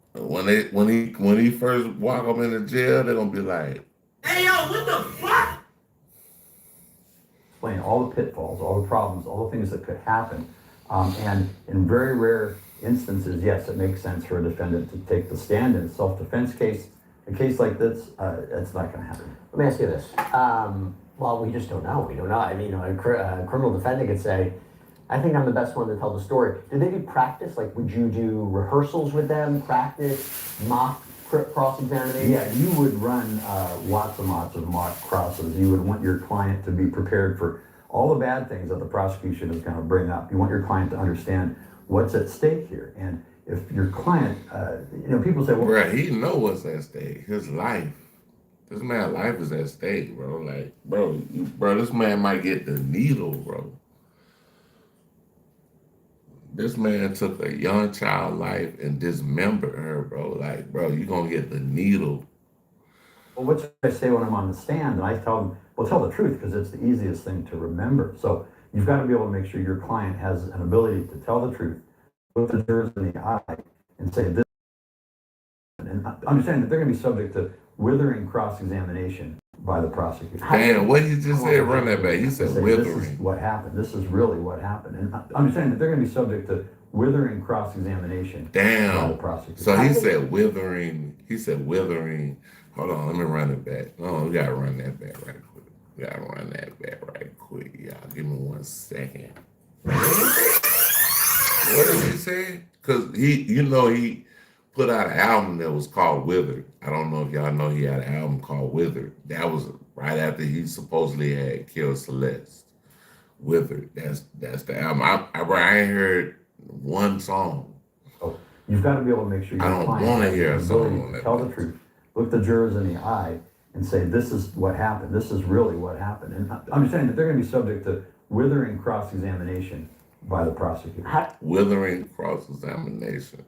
When he first walk up in the jail, they gonna be like, Hey, yo, what the fuck? Explain all the pitfalls, all the problems, all the things that could happen. And in very rare instances, yes, it makes sense for a defendant to take the stand in a self-defense case. A case like this, it's not going to happen. Let me ask you this. Well, we just don't know. We don't know. I mean, a criminal defendant could say, I think I'm the best one to tell the story. Did they do practice? Like, would you do rehearsals with them, practice, mock cross-examination? Yeah, you would run lots and lots of mock crosses. You would want your client to be prepared for all the bad things that the prosecution is going to bring up. You want your client to understand what's at stake here. And if your client, people say, well, bro, he know what's at stake. His life. This man's life is at stake, bro. Like, bro, this man might get the needle, bro. This man took a young child life and dismembered her, bro. Like, bro, you gonna get the needle. well, what should I say when I'm on the stand? And I tell them, well, tell the truth because it's the easiest thing to remember. So you've got to be able to make sure your client has an ability to tell the truth, look the jurors in the eye, and say this, and understand that they're going to be subject to withering cross-examination by the prosecutor. Damn, what you just said, run that back. You said Say, withering. This is what happened. This is really what happened. And understand that they're going to be subject to withering cross-examination by the Damn. prosecutor. So he said withering. He said withering. Hold on, let me run it back. Oh, we gotta run that back right quick. We gotta run that back right quick, y'all. Give me 1 second. What did he say? Because he put out an album that was called Withered. I don't know if y'all know he had an album called Withered. That was right after he supposedly had killed Celeste. Withered. That's the album. I ain't heard one song. So you've got to be able to make sure I your don't client want to has hear the a song ability on to that. tell the truth. Look the jurors in the eye and say, this is what happened. This is really what happened. And understand that they're going to be subject to withering cross-examination by the prosecutor. Withering cross-examination.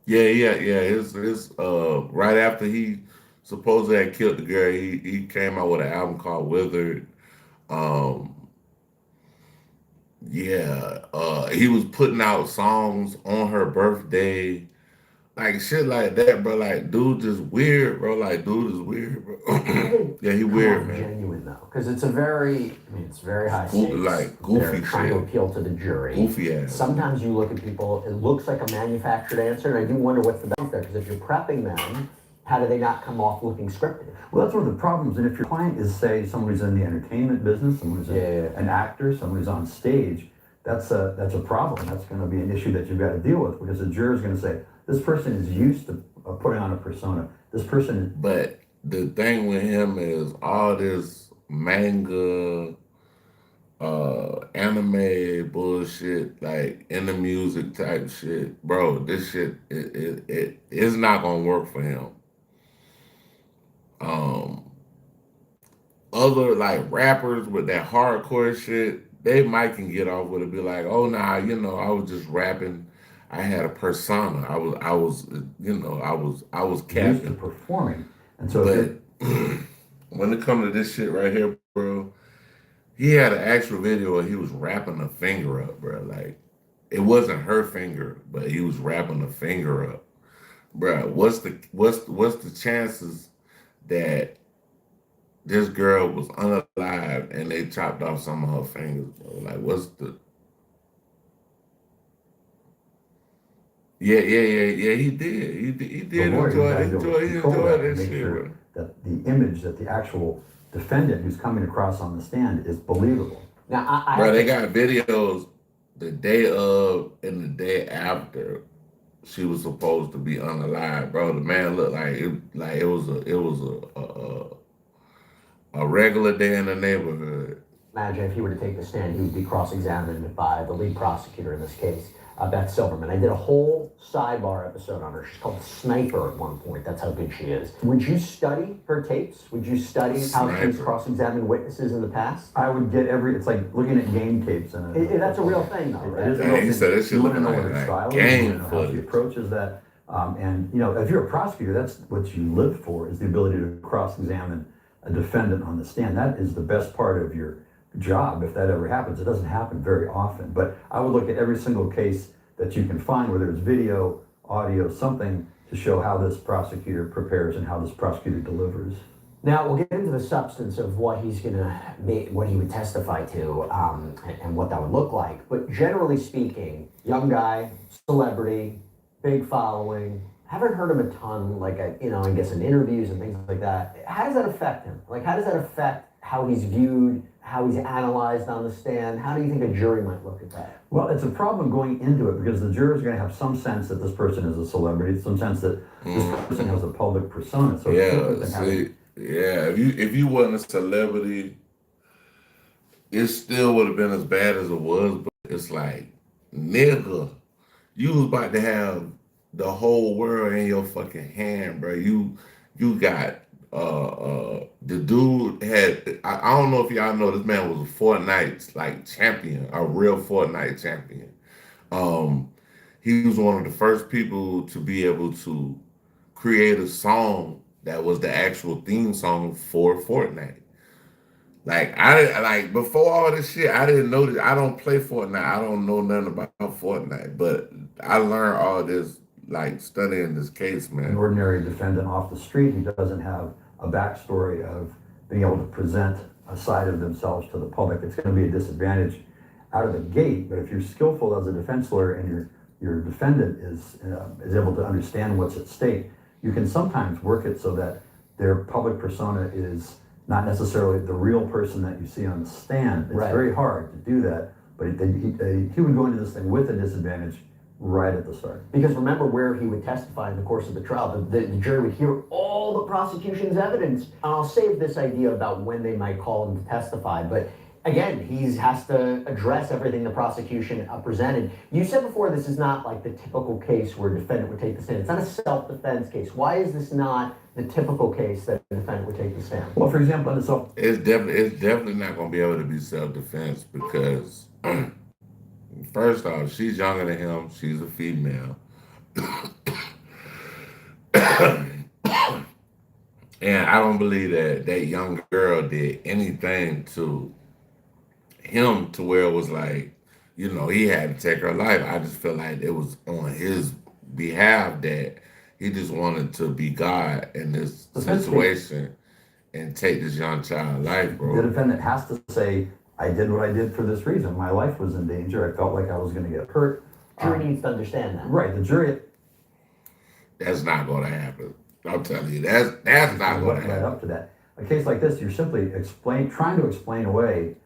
Yeah. His right after he supposedly had killed the girl, he came out with an album called Withered. He was putting out songs on her birthday. like shit like that, bro. Like dude just weird, bro. Like dude is weird, bro. Yeah, he Come weird, on, man. genuine though, because it's a very, I mean, it's very high Goo- stakes. like They're goofy trying to shit. appeal to the jury. Goofy ass. Sometimes you look at people, it looks like a manufactured answer, and I do wonder what's the balance there, because if you're prepping them, how do they not come off looking scripted? Well, that's one of the problems. And if your client is, say, someone who's in the entertainment business, someone who's an actor, someone who's on stage, that's a problem. That's going to be an issue that you've got to deal with, because the juror is going to say, this person is used to putting on a persona. This person is. But the thing with him is all this manga, anime bullshit, like in the music type shit, bro. This shit it is not gonna work for him. Um, Other like rappers with that hardcore shit, they might can get off with it. Be like, oh nah, I was just rapping. I had a persona. I was Used to capping. performing. And so But when it comes to this shit right here, bro, he had an actual video where he was wrapping a finger up, bro. Like it wasn't her finger, but he was wrapping a finger up, bro. What's the chances that this girl was unalive and they chopped off some of her fingers, bro? Like, what's the? Yeah. He did. He the did lawyer, enjoy. you He gotta be able to enjoyed control that that and make shit, sure bro. that the image that the actual defendant who's coming across on the stand is believable. Now, Bro, they got videos the day of and the day after she was supposed to be unalive, bro. The man looked like it was a regular day in the neighborhood. imagine if he were to take the stand, he would be cross-examined by the lead prosecutor in this case, Beth Silverman. I did a whole sidebar episode on her. She's called Sniper at one point. That's how good she is. Would you study her tapes? Would you study how she's Sniper. cross-examined witnesses in the past? I would get it's like looking at game tapes. And That's a real thing, though, right? It is a Yeah, real he thing. said this shit You want to looking know what her like style is, game you want to know how she footage. approaches that. And, if you're a prosecutor, that's what you live for, is the ability to cross-examine a defendant on the stand. That is the best part of your job, if that ever happens. It doesn't happen very often. But I would look at every single case that you can find, whether it's video, audio, something to show how this prosecutor prepares and how this prosecutor delivers. Now we'll get into the substance of what he's gonna make, what he would testify to, and what that would look like. But generally speaking, young guy, celebrity, big following. Haven't heard him a ton, I guess in interviews and things like that. How does that affect him? Like, how does that affect how he's viewed, how he's analyzed on the stand? How do you think a jury might look at that? Well, it's a problem going into it because the jurors are going to have some sense that this person is a celebrity, some sense that this person has a public persona. So it's different Yeah, than having. if you wasn't a celebrity, it still would have been as bad as it was. But it's like, nigga, you was about to have the whole world in your fucking hand, bro. You got the dude had I don't know if y'all know, this man was a Fortnite like champion, a real Fortnite champion. He was one of the first people to be able to create a song that was the actual theme song for Fortnite. Like before all this shit, I didn't know that. I don't play Fortnite. I don't know nothing about Fortnite, but I learned all this like studying this case, An man. ordinary defendant off the street who doesn't have a backstory of being able to present a side of themselves to the public. It's going to be a disadvantage out of the gate. But if you're skillful as a defense lawyer and your defendant is able to understand what's at stake, you can sometimes work it so that their public persona is not necessarily the real person that you see on the stand. It's Right. very hard to do that, but he would go into this thing with a disadvantage right at the start. Because remember where he would testify in the course of the trial. The jury would hear all the prosecution's evidence. And I'll save this idea about when they might call him to testify. But again, he has to address everything the prosecution presented. You said before this is not like the typical case where a defendant would take the stand. It's not a self-defense case. Why is this not the typical case that a defendant would take the stand? Well, for example, It's definitely not gonna be able to be self-defense because first off, she's younger than him. She's a female. And I don't believe that young girl did anything to him to where it was like, he had to take her life. I just feel like it was on his behalf that he just wanted to be God in this situation and take this young child's life, The bro. defendant has to say, I did what I did for this reason. My life was in danger. I felt like I was going to get hurt. Jury needs to understand that. Right. The jury. That's not going to happen. I'm telling you, that's not going to happen. Right up to that. A case like this, you're simply trying to explain away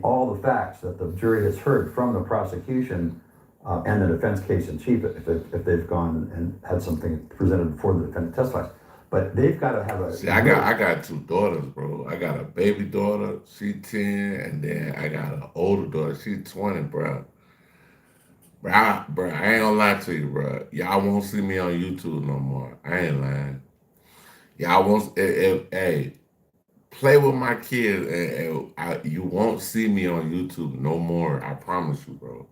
all the facts that the jury has heard from the prosecution and the defense case in chief if they've gone and had something presented before the defendant testifies. But they've got to have a. See, I got two daughters, bro. I got a baby daughter, she 10, and then I got an older daughter, she 20, bro. I ain't gonna lie to you, bro. Y'all won't see me on YouTube no more. I ain't lying. Y'all won't. Hey, play with my kids, and you won't see me on YouTube no more. I promise you, bro.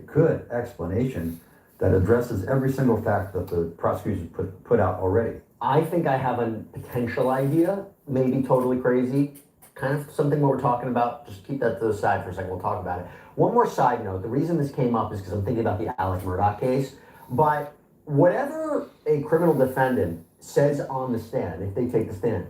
Good explanation that addresses every single fact that the prosecution put out already. I think I have a potential idea, maybe totally crazy, kind of something what we're talking about. Just keep that to the side for a second. We'll talk about it. One more side note. The reason this came up is because I'm thinking about the Alex Murdaugh case. But whatever a criminal defendant says on the stand, if they take the stand,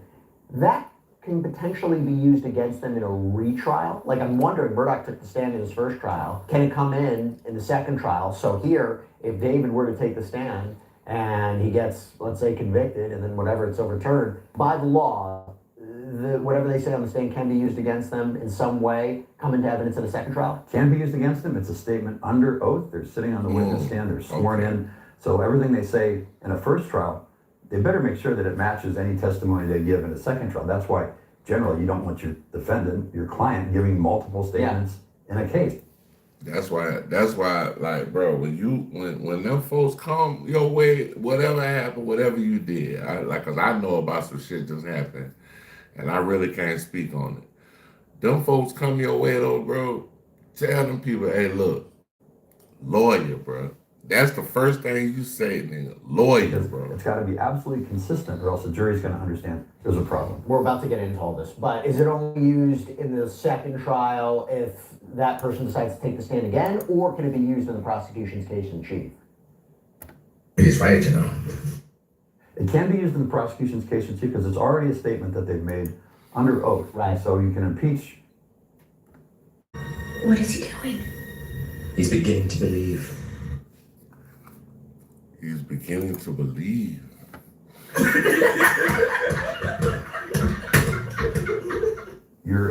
that can potentially be used against them in a retrial. Like, I'm wondering, Murdaugh took the stand in his first trial. Can it come in the second trial? So here, if David were to take the stand and he gets, let's say, convicted, and then whatever, it's overturned, by the law, whatever they say on the stand can be used against them in some way, come into evidence in a second trial? Can be used against them. It's a statement under oath. They're sitting on the witness stand. They're sworn in. So everything they say in a first trial, they better make sure that it matches any testimony they give in a second trial. That's why generally you don't want your defendant, your client, giving multiple statements in a case. That's why, like, bro, when them folks come your way, whatever happened, whatever you did, cause I know about some shit just happened, and I really can't speak on it. Them folks come your way though, bro, tell them people, hey, look, lawyer, bro. That's the first thing you say, nigga. Lawyer, bro. It's got to be absolutely consistent, or else the jury's going to understand there's a problem. We're about to get into all this, but is it only used in the second trial if that person decides to take the stand again, or can it be used in the prosecution's case in chief? He's right, you know. It can be used in the prosecution's case in chief because it's already a statement that they've made under oath. Right. So you can impeach. What is he doing? He's beginning to believe. He's beginning to believe.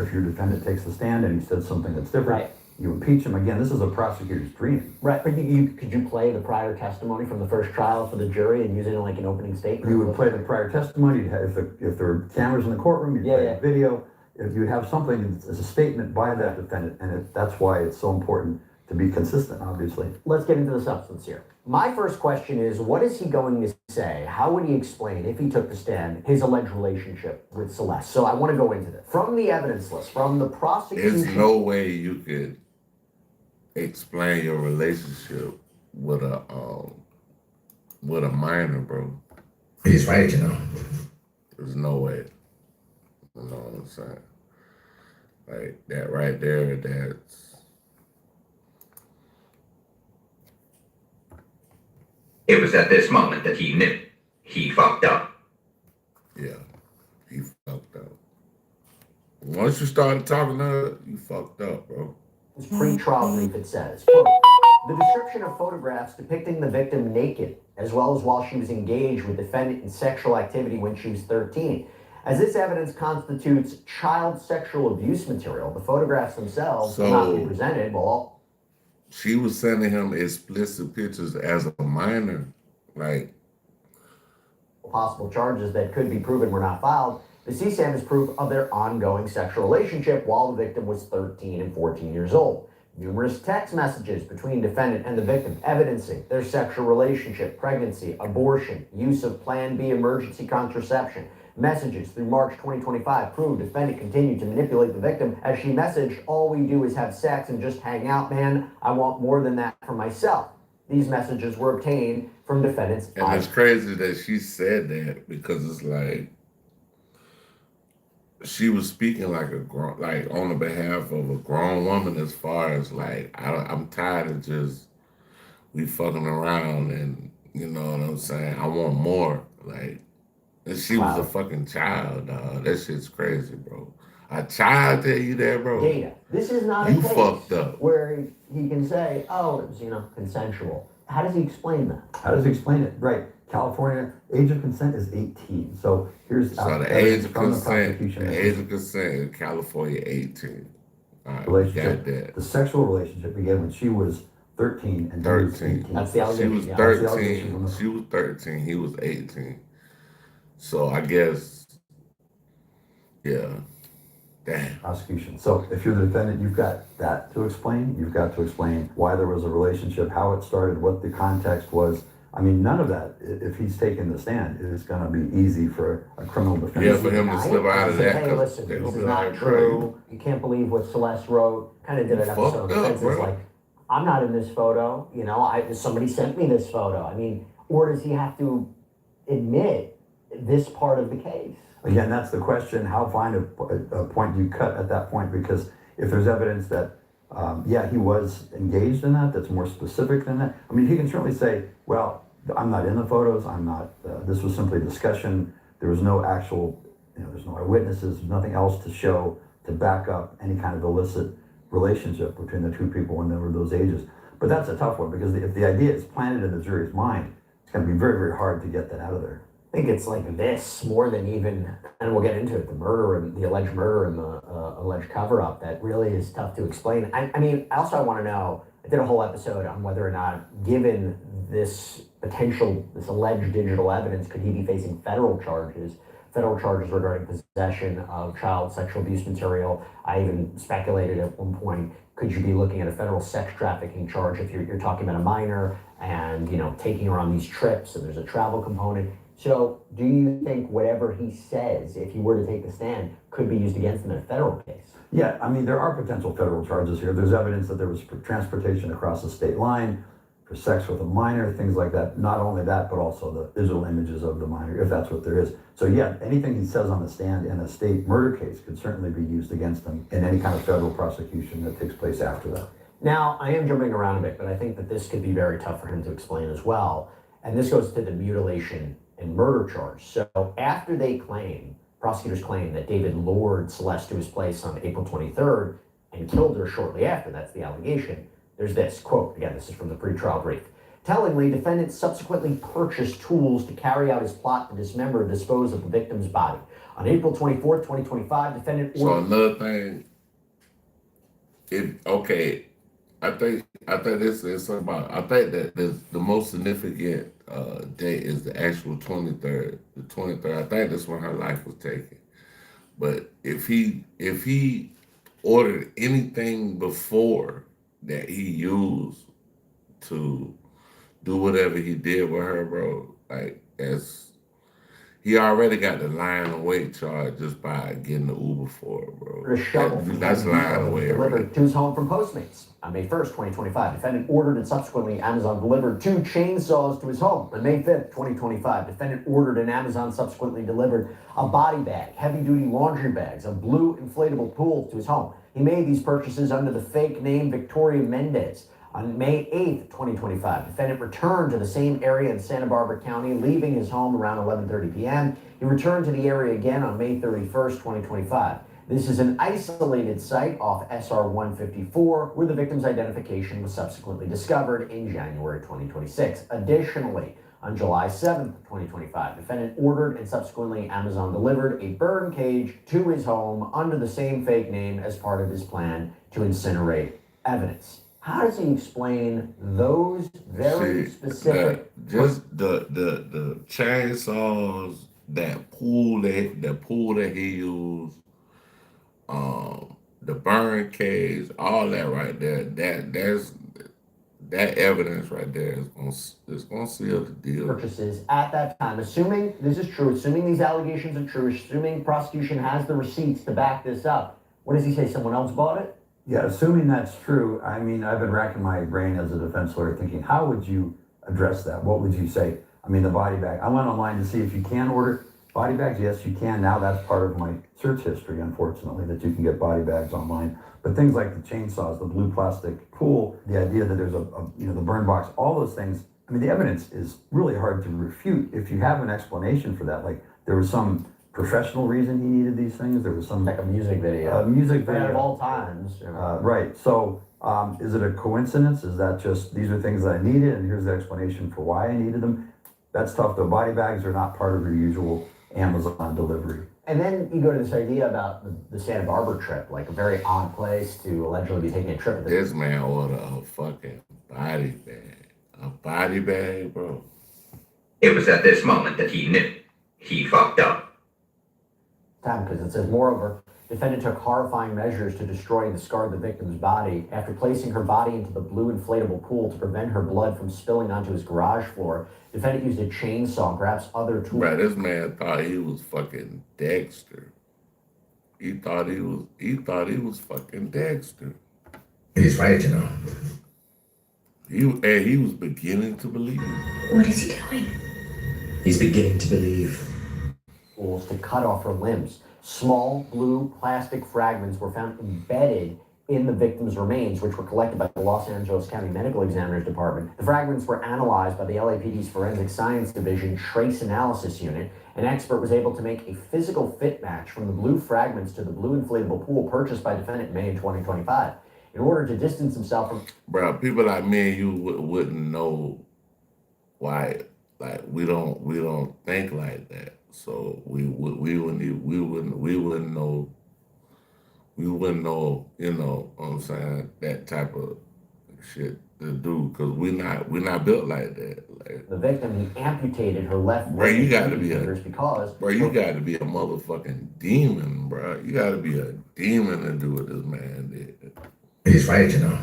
If your defendant takes the stand and he says something that's different, you impeach him. Again, this is a prosecutor's dream. Right, but could you play the prior testimony from the first trial for the jury and use it in like an opening statement? You would play the prior testimony. If there were cameras in the courtroom, you'd play video. If you'd have something as a statement by that defendant, and that's why it's so important to be consistent, obviously. Let's get into the substance here. My first question is, what is he going to say? How would he explain, if he took the stand, his alleged relationship with Celeste? So I want to go into this. From the evidence list, from the prosecution... There's no way you could explain your relationship with a minor, bro. He's right, you know. There's no way. You know what I'm saying? Like, that right there, that's... It was at this moment that he knew he fucked up. Yeah, he fucked up. Once you started talking to her, you fucked up, bro. His pre-trial brief, it says, quote, the description of photographs depicting the victim naked, as well as while she was engaged with defendant in sexual activity when she was 13. As this evidence constitutes child sexual abuse material, the photographs themselves will not be presented. Well, she was sending him explicit pictures as a minor, like possible charges that could be proven were not filed. The CSAM is proof of their ongoing sexual relationship while the victim was 13 and 14 years old. Numerous text messages between defendant and the victim evidencing their sexual relationship, pregnancy, abortion, use of Plan B emergency contraception. Messages through March 2025 prove defendant continued to manipulate the victim as she messaged, all we do is have sex and just hang out, man. I want more than that for myself. These messages were obtained from defendant's And it's crazy that she said that because it's like she was speaking like on the behalf of a grown woman as far as like, I'm tired of just we fucking around, and you know what I'm saying. I want more. Like, and she was a fucking child, dog. That shit's crazy, bro. A child tell you that, bro. Data. This is not You a case fucked up. where he can say, "Oh, it was consensual." How does he explain that? How does he explain it? Right. California, age of consent is 18. So here's So the age of consent, in California, 18. All right, we got that. The sexual relationship began when she was 13 and 13. That's the allegation. She was 13. She was 13. He was 18. So I guess, yeah. Damn. Prosecution. So if you're the defendant, you've got that to explain. You've got to explain why there was a relationship, how it started, what the context was. I mean, none of that, if he's taking the stand, is going to be easy for a criminal defense. Yeah, for him to slip out of that. Hey, listen, this is not true. You can't believe what Celeste wrote. Kind of did an episode of Defense. It's like, I'm not in this photo. You know, somebody sent me this photo. I mean, or does he have to admit this part of the case? Again, that's the question. How fine a point do you cut at that point? Because if there's evidence that, he was engaged in that, that's more specific than that. I mean, he can certainly say, well, I'm not in the photos. I'm not, this was simply a discussion. There was no actual, there's no eyewitnesses, there's nothing else to show to back up any kind of illicit relationship between the two people when they were those ages. But that's a tough one because if the idea is planted in the jury's mind, it's going to be very, very hard to get that out of there. I think it's like this more than even, and we'll get into it, the murder and the alleged murder and the alleged cover-up that really is tough to explain. I mean, also I want to know, I did a whole episode on whether or not, given this alleged digital evidence, could he be facing federal charges regarding possession of child sexual abuse material. I even speculated at one point, could you be looking at a federal sex trafficking charge if you're talking about a minor and, taking her on these trips and there's a travel component. So do you think whatever he says, if he were to take the stand, could be used against him in a federal case? Yeah, I mean, there are potential federal charges here. There's evidence that there was transportation across the state line for sex with a minor, things like that. Not only that, but also the visual images of the minor, if that's what there is. So yeah, anything he says on the stand in a state murder case could certainly be used against him in any kind of federal prosecution that takes place after that. Now, I am jumping around a bit, but I think that this could be very tough for him to explain as well. And this goes to the mutilation and murder charge. So after prosecutors claim that David lured Celeste to his place on April 23rd and killed her shortly after, that's the allegation, there's this, quote, again, this is from the pretrial brief. Tellingly, defendant subsequently purchased tools to carry out his plot to dismember and dispose of the victim's body. On April 24th, 2025, defendant So another thing, I think this is about. I think that the most significant date is the actual 23rd. The 23rd. I think that's when her life was taken. But if he ordered anything before that he used to do whatever he did with her, bro, like he already got the lying away charge just by getting the Uber for it, bro. A shovel. That's lying away. Delivered to his home from Postmates. On May 1st, 2025, defendant ordered and subsequently Amazon delivered 2 chainsaws to his home. On May 5th, 2025, defendant ordered and Amazon subsequently delivered a body bag, heavy-duty laundry bags, a blue inflatable pool to his home. He made these purchases under the fake name Victoria Mendez. On May 8th, 2025, defendant returned to the same area in Santa Barbara County, leaving his home around 11:30 p.m. He returned to the area again on May 31st, 2025. This is an isolated site off SR 154 where the victim's identification was subsequently discovered in January 2026. Additionally, on July 7th, 2025, defendant ordered and subsequently Amazon delivered a burn cage to his home under the same fake name as part of his plan to incinerate evidence. How does he explain those very specific? Just the chainsaws, that pool that he used, the burn cage, all that right there. That evidence right there is gonna seal the deal. Purchases at that time, assuming this is true, assuming these allegations are true, assuming prosecution has the receipts to back this up. What does he say? Someone else bought it? Yeah, assuming that's true, I mean, I've been racking my brain as a defense lawyer thinking, how would you address that? What would you say? I mean, the body bag. I went online to see if you can order Body bags, yes, you can. Now that's part of my search history, unfortunately, that you can get body bags online. But things like the chainsaws, the blue plastic pool, the idea that there's the burn box, all those things. I mean, the evidence is really hard to refute if you have an explanation for that. Like there was some professional reason he needed these things. There was some Like a music video. a music Fan video of all times. You know. right. So, is it a coincidence? Is that just these are things that I needed, and here's the explanation for why I needed them? That's tough. The body bags are not part of your usual Amazon delivery. And then you go to this idea about the Santa Barbara trip, like a very odd place to allegedly be taking a trip. This man ordered a fucking body bag. A body bag, bro. It was at this moment that he knew he fucked up. Time because it says, moreover, defendant took horrifying measures to destroy and discard the victim's body. After placing her body into the blue inflatable pool to prevent her blood from spilling onto his garage floor, defendant used a chainsaw, perhaps other tools. Bro, this man thought he was fucking Dexter. He thought he was fucking Dexter. He's right, you know. He was beginning to believe. What is he doing? He's beginning to believe. Tools to cut off her limbs. Small blue plastic fragments were found embedded in the victim's remains, which were collected by the Los Angeles County Medical Examiner's Department. The fragments were analyzed by the LAPD's Forensic Science Division Trace Analysis Unit. An expert was able to make a physical fit match from the blue fragments to the blue inflatable pool purchased by defendant in May of 2025. In order to distance himself from... Bro, people like me and you wouldn't know why. Like we don't think like that. So we wouldn't know. We wouldn't know, you know what I'm saying, that type of shit to do, because we're not built like that. Like, the victim, he amputated her left bro, you gotta be a motherfucking demon, bro. You gotta be a demon to do what this man did. He's right, you know.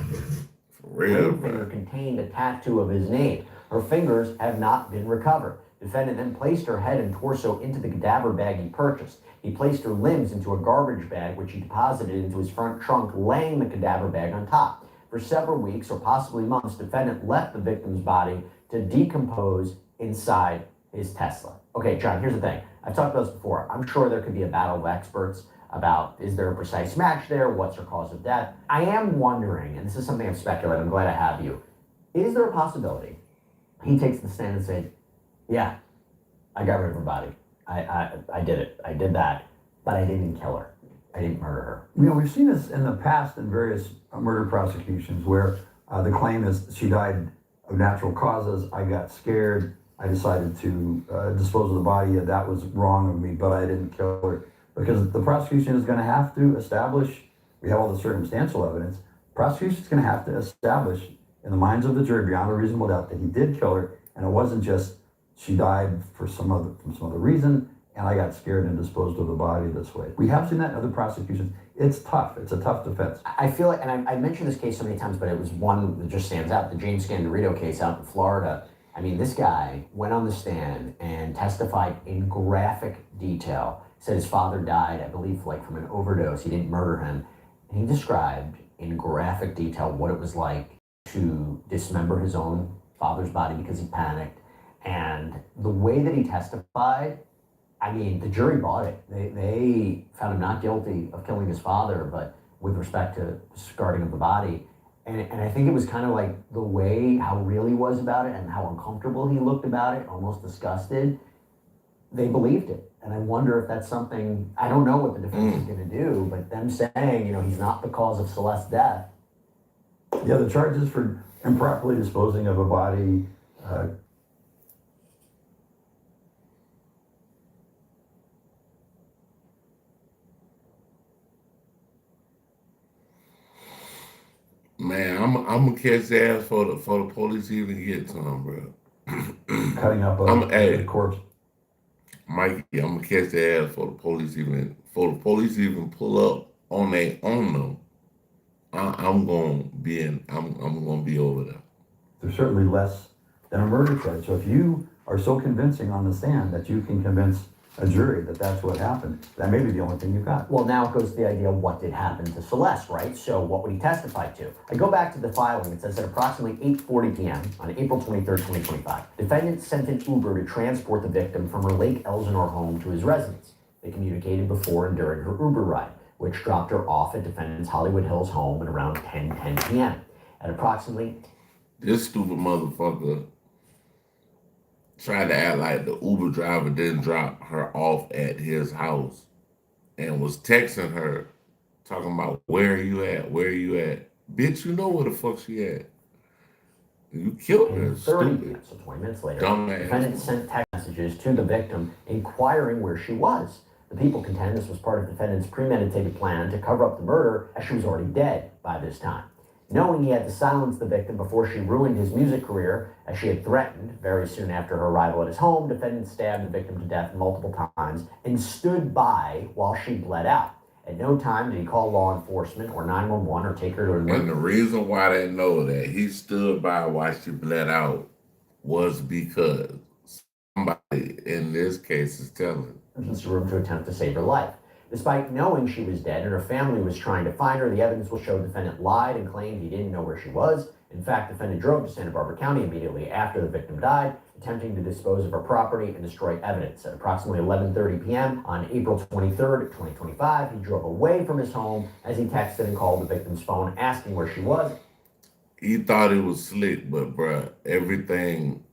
For real, Ring finger bro. contained a tattoo of his name. Her fingers have not been recovered. Defendant then placed her head and torso into the cadaver bag he purchased. He placed her limbs into a garbage bag, which he deposited into his front trunk, laying the cadaver bag on top. For several weeks, or possibly months, defendant left the victim's body to decompose inside his Tesla. Okay, John, here's the thing. I've talked about this before. I'm sure there could be a battle of experts about, is there a precise match there? What's her cause of death? I am wondering, and this is something I've speculated, I'm glad I have you. Is there a possibility he takes the stand and said, yeah, I got rid of her body. I did it. I did that, but I didn't kill her. I didn't murder her. You know, we've seen this in the past in various murder prosecutions where the claim is she died of natural causes. I got scared. I decided to dispose of the body. That was wrong of me, but I didn't kill her. Because the prosecution is going to have to establish, we have all the circumstantial evidence, prosecution is going to have to establish in the minds of the jury beyond a reasonable doubt that he did kill her, and it wasn't just she died from some other reason, and I got scared and disposed of the body this way. We have seen that in other prosecutions. It's tough. It's a tough defense. I feel like, and I mentioned this case so many times, but it was one that just stands out, the James Scandarito case out in Florida. I mean, this guy went on the stand and testified in graphic detail. Said his father died, I believe, like from an overdose. He didn't murder him. And he described in graphic detail what it was like to dismember his own father's body because he panicked. And the way that he testified, I mean, the jury bought it. They found him not guilty of killing his father, but with respect to discarding of the body. And I think it was kind of like the way, how real he was about it and how uncomfortable he looked about it, almost disgusted. They believed it. And I wonder if that's something, I don't know what the defense is going to do, but them saying, you know, he's not the cause of Celeste's death. Yeah, the charges for improperly disposing of a body, Man, I'm gonna catch the ass for the police even get to him, bro. cutting up a corpse. Mikey, I'm gonna catch the ass for the police even pull up on them. I'm gonna be over there. There's certainly less than a murder charge. So if you are so convincing on the stand that you can convince a jury that that's what happened, that may be the only thing you've got. Well, now it goes to the idea of what did happen to Celeste, right? So what would he testify to? I go back to the filing. It says at approximately 8:40 p.m. on April 23rd, 2025, defendant sent an Uber to transport the victim from her Lake Elsinore home to his residence. They communicated before and during her Uber ride, which dropped her off at defendant's Hollywood Hills home at around 10:10 p.m. At approximately... This stupid motherfucker tried to act like the Uber driver didn't drop her off at his house and was texting her, talking about, where are you at? Where are you at? Bitch, you know where the fuck she at. You killed her, 30 stupid. p.m., so 20 minutes later, Dumbass. defendant sent text messages to the victim inquiring where she was. The people contend this was part of defendant's premeditated plan to cover up the murder, as she was already dead by this time. Knowing he had to silence the victim before she ruined his music career, as she had threatened very soon after her arrival at his home, defendant stabbed the victim to death multiple times and stood by while she bled out. At no time did he call law enforcement or 911 or take her to an And the reason why they know that he stood by while she bled out was because somebody in this case is telling. emergency room to attempt to save her life. Despite knowing she was dead and her family was trying to find her, the evidence will show defendant lied and claimed he didn't know where she was. In fact, defendant drove to Santa Barbara County immediately after the victim died, attempting to dispose of her property and destroy evidence. At approximately 11:30 p.m. on April 23rd, 2025, he drove away from his home as he texted and called the victim's phone asking where she was. He thought it was slick, but bruh, everything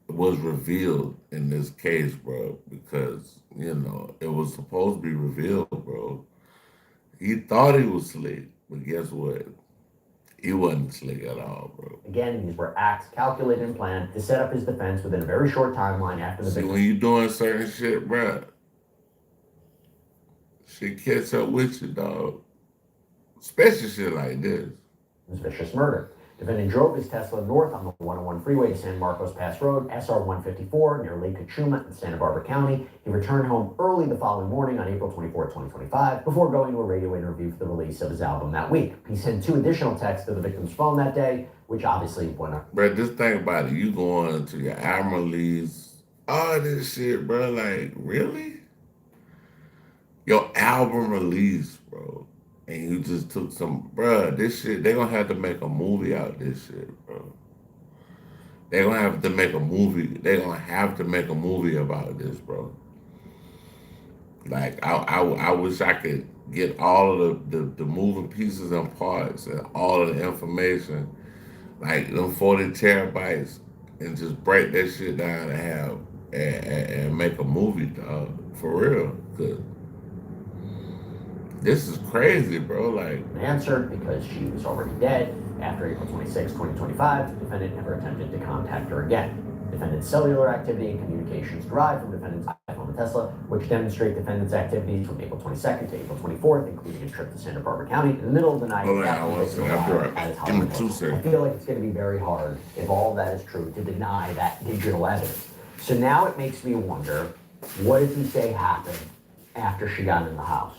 was revealed in this case, bro, because, you know, it was supposed to be revealed, bro. He thought he was slick, but guess what? He wasn't slick at all, bro. Again, these were acts calculated and planned to set up his defense within a very short timeline after the See, victim. when you doing certain shit, bro, shit catch up with you, dog. Especially shit like this. Vicious murder. Defendant drove his Tesla north on the 101 freeway to San Marcos Pass Road, SR 154, near Lake Cachuma in Santa Barbara County. He returned home early the following morning on April 24, 2025, before going to a radio interview for the release of his album that week. He sent 2 additional texts to the victim's phone that day, which obviously went up. Bro, just think about it. You going to your album release, all this shit, bro. Like, really? Your album release, bro. And you just took some, bruh, this shit, they gonna have to make a movie out of this shit, bro. They gonna have to make a movie. They gonna have to make a movie about this, bro. Like, I wish I could get all of the moving pieces and parts and all of the information, like them 40 terabytes, and just break that shit down and have, and make a movie, dog, for real, cause this is crazy, bro. Like, Answered because she was already dead. After April 26, 2025, the defendant never attempted to contact her again. Defendant's cellular activity and communications derived from defendant's iPhone and Tesla, which demonstrate defendant's activities from April 22nd to April 24th, including a trip to Santa Barbara County in the middle of the night. I feel like it's going to be very hard, if all of that is true, to deny that digital evidence. So now it makes me wonder, what does he say happened after she got in the house?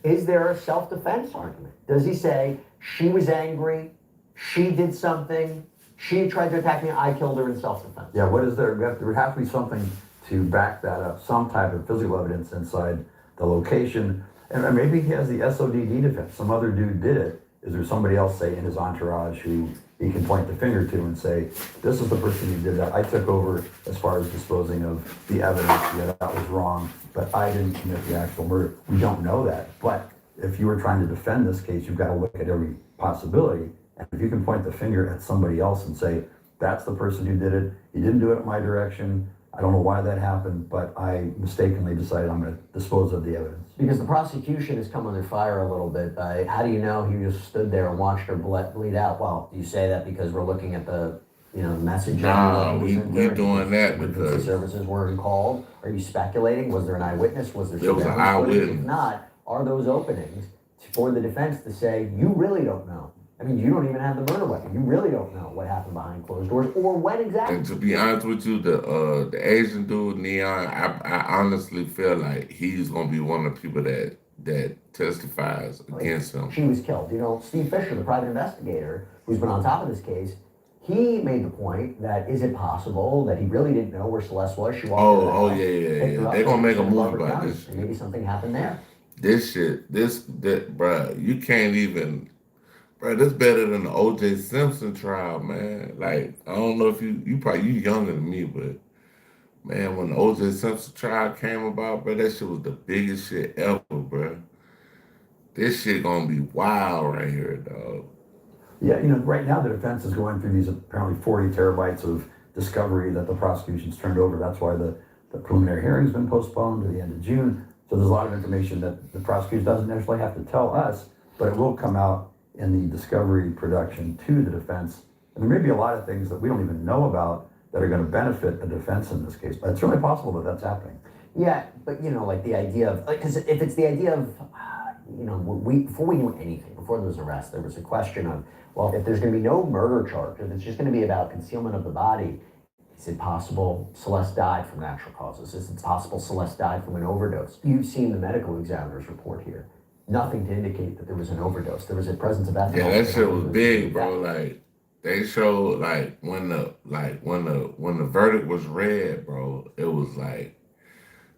Is there a self-defense argument? Does he say, she was angry, she did something, she tried to attack me, I killed her in self-defense? Yeah, what is there? There has to be something to back that up, some type of physical evidence inside the location. And maybe he has the SODD defense. Some other dude did it. Is there somebody else, say, in his entourage who he can point the finger to and say, this is the person who did that. I took over as far as disposing of the evidence. Yeah, that was wrong, but I didn't commit the actual murder. We don't know that. But if you were trying to defend this case, you've got to look at every possibility. And if you can point the finger at somebody else and say, that's the person who did it. He didn't do it in my direction. I don't know why that happened, but I mistakenly decided I'm going to dispose of the evidence. Because the prosecution has come under fire a little bit. How do you know he just stood there and watched her bleed out? Well, do you say that because we're looking at the, message? Nah, we doing that because services weren't called. Are you speculating? Was there an eyewitness? Was there was an eyewitness? If not, are those openings for the defense to say, you really don't know? I mean, you don't even have the murder weapon. You really don't know what happened behind closed doors or when exactly. And to be honest with you, the Asian dude, Neon, I honestly feel like he's gonna be one of the people that testifies against him. She was killed. Steve Fisher, the private investigator, who's been on top of this case, He made the point that is it possible that he really didn't know where Celeste was? She walked Oh, her oh house, yeah. picked her up, They're gonna and make a sent her to movie Barber about County. this And shit. maybe something happened there. That, bruh, you can't even, bruh, this better than the O.J. Simpson trial, man. Like, I don't know if you younger than me, but man, when the O.J. Simpson trial came about, bruh, that shit was the biggest shit ever, bruh. This shit gonna be wild right here, dog. Yeah, right now the defense is going through these apparently 40 terabytes of discovery that the prosecution's turned over. That's why the preliminary hearing's been postponed to the end of June. So there's a lot of information that the prosecution doesn't necessarily have to tell us, but it will come out in the discovery production to the defense. And there may be a lot of things that we don't even know about that are going to benefit the defense in this case. But it's really possible that that's happening. Yeah, but like the idea of, because if it's the idea of, before we knew anything, before there was arrest, there was a question of, well, if there's going to be no murder charge, if it's just going to be about concealment of the body, is it possible Celeste died from natural causes? Is it possible Celeste died from an overdose? You've seen the medical examiner's report here. Nothing to indicate that there was an overdose. There was a presence of ethanol. Yeah, that shit was big, bro. Like, they showed, like, when the verdict was read, bro, it was like,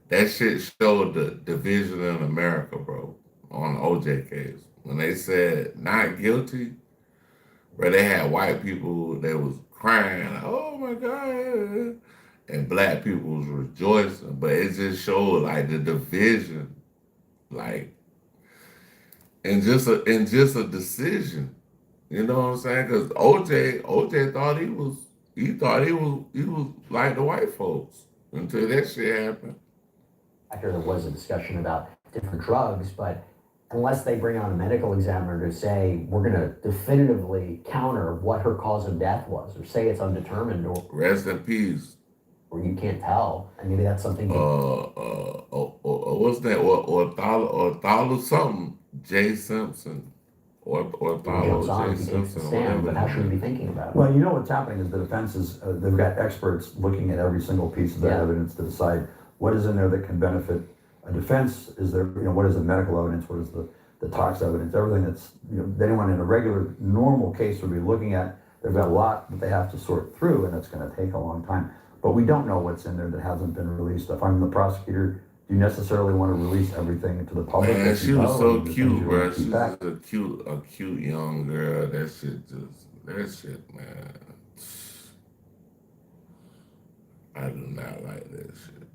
that shit showed the division in America, bro, on the OJ case. When they said not guilty, bro, they had white people that was crying, like, oh my God. And black people was rejoicing. But it just showed like the division, like, and just a decision. You know what I'm saying? Because OJ thought he was like the white folks until that shit happened. After there was a discussion about different drugs, but unless they bring on a medical examiner to say, we're going to definitively counter what her cause of death was, or say it's undetermined, or rest in peace, or you can't tell, and maybe that's something. What's that? Or Thala something, J. Simpson, or Thala J. Simpson, stand, but how should we be thinking about it? Well, what's happening is the defense is, they've got experts looking at every single piece of that evidence to decide what is in there that can benefit a defense. Is there, what is the medical evidence? What is the tox evidence? Everything that's, anyone in a regular, normal case would be looking at. They've got a lot that they have to sort through, and it's going to take a long time. But we don't know what's in there that hasn't been released. If I'm the prosecutor, do you necessarily want to release everything to the public? Man, she was so cute, bro. She's a cute young girl. That shit, man. I do not like that shit.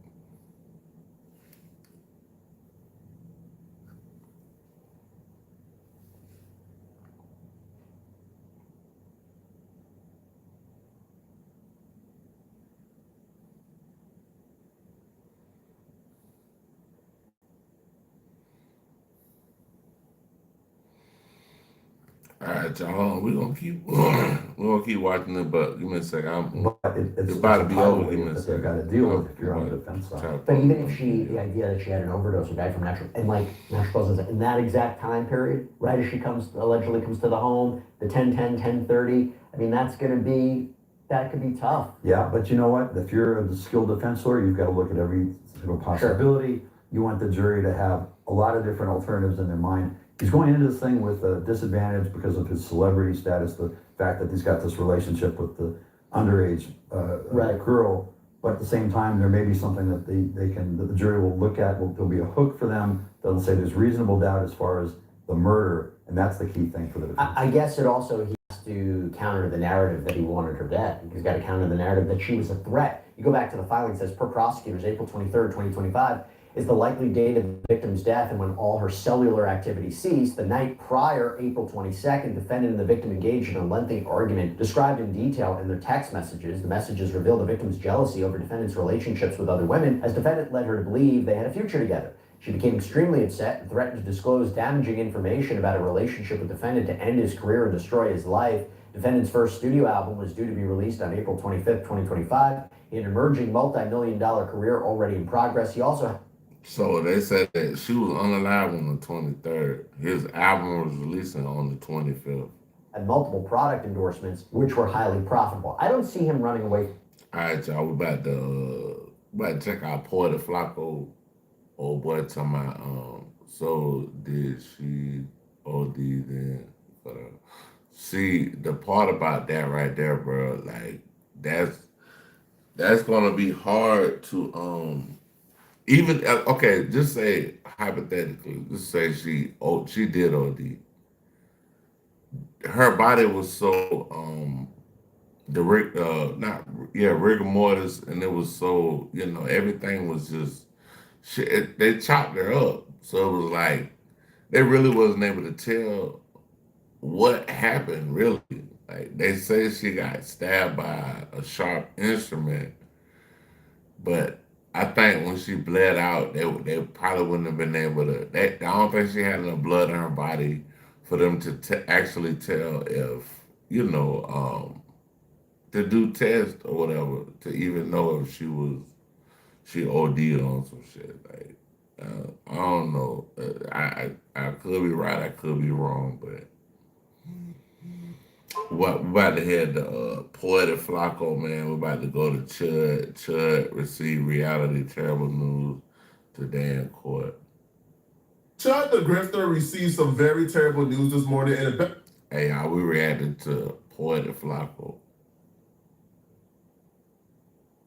All right, y'all. We're gonna keep watching it, but give me a second. It's about to be over. Give me a second. They've got to deal with if you're on the defense side. But even if the idea that she had an overdose or died from natural causes in that exact time period, right as she allegedly comes to the home, the 10:30, I mean, that could be tough. Yeah, but you know what? If you're a skilled defense lawyer, you've got to look at every single possibility. Sure. You want the jury to have a lot of different alternatives in their mind. He's going into this thing with a disadvantage because of his celebrity status, the fact that he's got this relationship with the underage girl. But at the same time, there may be something that the jury will look at. There'll be a hook for them. They'll say there's reasonable doubt as far as the murder, and that's the key thing for the defense. I guess it also, he has to counter the narrative that he wanted her dead. He's got to counter the narrative that she was a threat. You go back to the filing, it says, per prosecutors, April 23rd, 2025, is the likely date of the victim's death and when all her cellular activity ceased. The night prior, April 22nd, defendant and the victim engaged in a lengthy argument described in detail in their text messages. The messages reveal the victim's jealousy over defendant's relationships with other women, as defendant led her to believe they had a future together. She became extremely upset and threatened to disclose damaging information about a relationship with defendant to end his career and destroy his life. Defendant's first studio album was due to be released on April 25th, 2025. He had an emerging multi-million-dollar career already in progress. He also... So they said that she was unalive on the 23rd. His album was releasing on the 25th. And multiple product endorsements, which were highly profitable. I don't see him running away. All right, y'all. We about to check out Porter Flacco. Old boy talking about, so did she OD then? See, the part about that right there, bro, like that's gonna be hard to even okay, just say hypothetically, just say she did OD. Her body was so not rigor mortis, and it was so everything was just shit. They chopped her up, so it was like they really wasn't able to tell what happened. Really, like they say she got stabbed by a sharp instrument, but I think when she bled out, they probably wouldn't have been able to. I don't think she had enough blood in her body for them to actually tell if to do tests or whatever to even know if she OD'd on some shit. Like I don't know. I could be right. I could be wrong, but. What we about to head to Poetic Flacco, man. We're about to go to Chud. Chud received reality terrible news today in court. Chud the Grifter received some very terrible news this morning. Hey, y'all, we reacted to Poetic Flacco.